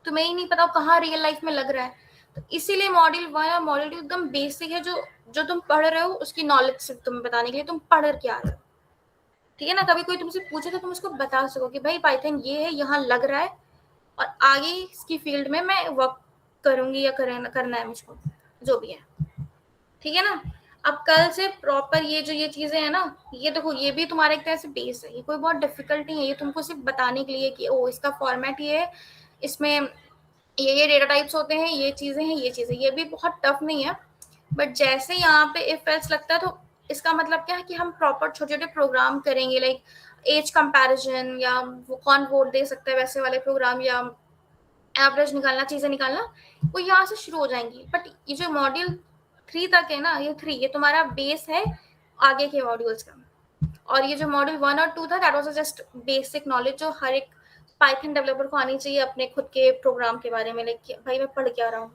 तुम्हें ही नहीं पता कहाँ रियल लाइफ में लग रहा है। तो इसीलिए मॉड्यूल 1 और मॉड्यूल 2 एकदम बेसिक है, जो तुम पढ़ रहे हो उसकी नॉलेज सिर्फ तुम्हें बताने के लिए तुम पढ़ के आ रहे हो। ठीक है ना? कभी कोई तुमसे पूछे तो तुम उसको बता सको कि भाई पाइथन ये है, यहाँ लग रहा है, और आगे इसकी फील्ड में मैं वर्क करूंगी या करना है मुझको, जो भी है। ठीक है ना? अब कल से प्रॉपर ये चीजें है ना, ये देखो ये भी तुम्हारे एक तरह से बेस है, ये कोई बहुत डिफिकल्ट नहीं है, ये तुमको सिर्फ बताने के लिए कि ओ इसका फॉर्मेट ये है, इसमें ये डेटा टाइप्स होते हैं, ये चीजें हैं, ये चीजें, ये भी बहुत टफ नहीं है। बट जैसे यहाँ पे इफ एल्स लगता है तो इसका मतलब क्या है कि हम प्रॉपर छोटे छोटे प्रोग्राम करेंगे, लाइक एज कंपैरिजन या वो कौन वोट दे सकता है वैसे वाले प्रोग्राम, या एवरेज निकालना, चीजें निकालना, वो यहाँ से शुरू हो जाएंगी। बट ये जो मॉड्यूल 3 तक है ना, ये तुम्हारा बेस है आगे के मॉड्यूल्स का। और ये जो मॉड्यूल 1 और 2 था that was just basic knowledge जो हर एक पाइथन डेवलपर को आनी चाहिए अपने खुद के प्रोग्राम के बारे में, लाइक भाई मैं पढ़ क्या रहा हूँ,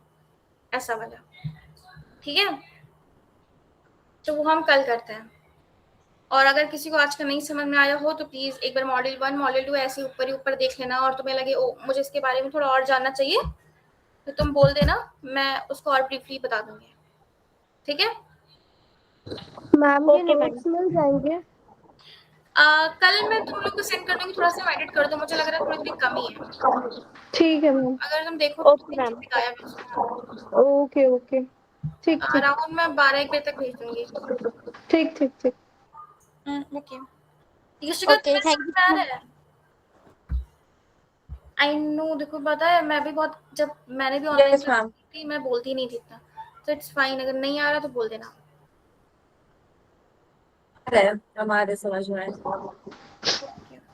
ऐसा वाला। ठीक है? तो वो हम कल करते हैं। और अगर किसी को आज का नहीं समझ में आया हो तो प्लीज एक बार मॉड्यूल 1 मॉड्यूल 2 ऐसे ऊपर ही ऊपर देख लेना, और तुम्हें लगे ओ मुझे इसके बारे में थोड़ा और जानना चाहिए तो तुम बोल देना, मैं उसको और ब्रीफली बता दूंगी। ठीक है? मैम ये Okay, नोट्स मिल जाएंगे? कल मैं तुम लोग को सेंड कर दूंगी, थोड़ा सा एडिट कर दो, मुझे लग रहा है थोड़ी सी कमी है। ठीक है मैम। अगर तुम देखो तो okay, ma'am. गायब है। ओके ओके, ठीक ठीक अराउंड मैं 12-1 बजे तक भेज दूंगी। ठीक ठीक ठीक। ओके, युशिका Okay, तुम्हें thank समझ you. में आ रहा है? आई नो, देखो पता है मैं भी बहुत, जब मैंने भी ऑनलाइन Yes, ma'am. थी मैं बोलती नहीं थी इतना, तो इट्स फाइन, अगर नहीं आ रहा तो बोल देना। हमारे समझ में आए।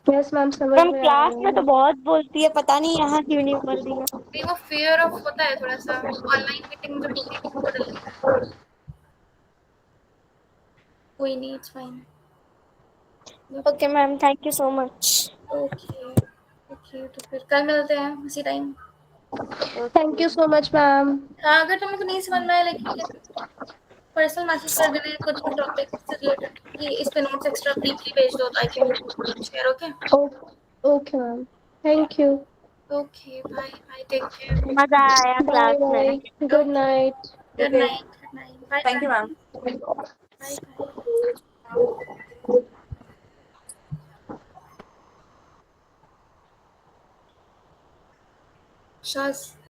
यस मैम, समझ मैम में आ क्लास रहा में तो है। बहुत बोलती है, पता नहीं यहाँ क्यों नहीं बोल रही है। नहीं, वो फियर ऑफ होता है थोड़ा सा, ऑनलाइन मीटिंग जब होती है तो डर लगता है। कोई नहीं, it's fine. Okay, ma'am. Thank you so much. Okay okay, तो फिर कल मिलते हैं उसी time. Thank you so much ma'am. अगर तुमको नहीं समझ में आया, लाइक पर्सनल मैसेज कर देना कुछ भी टॉपिक से रिलेटेड कि इस पे नोट्स एक्स्ट्रा ब्रीफली भेज दो तो I can share. Okay okay ma'am, thank you. Okay, bye bye, take care. मजा आया बाय क्लास बाय, में। Good night. Good Okay. Night, good night, bye Thank you, ma'am. Bye bye. Shaz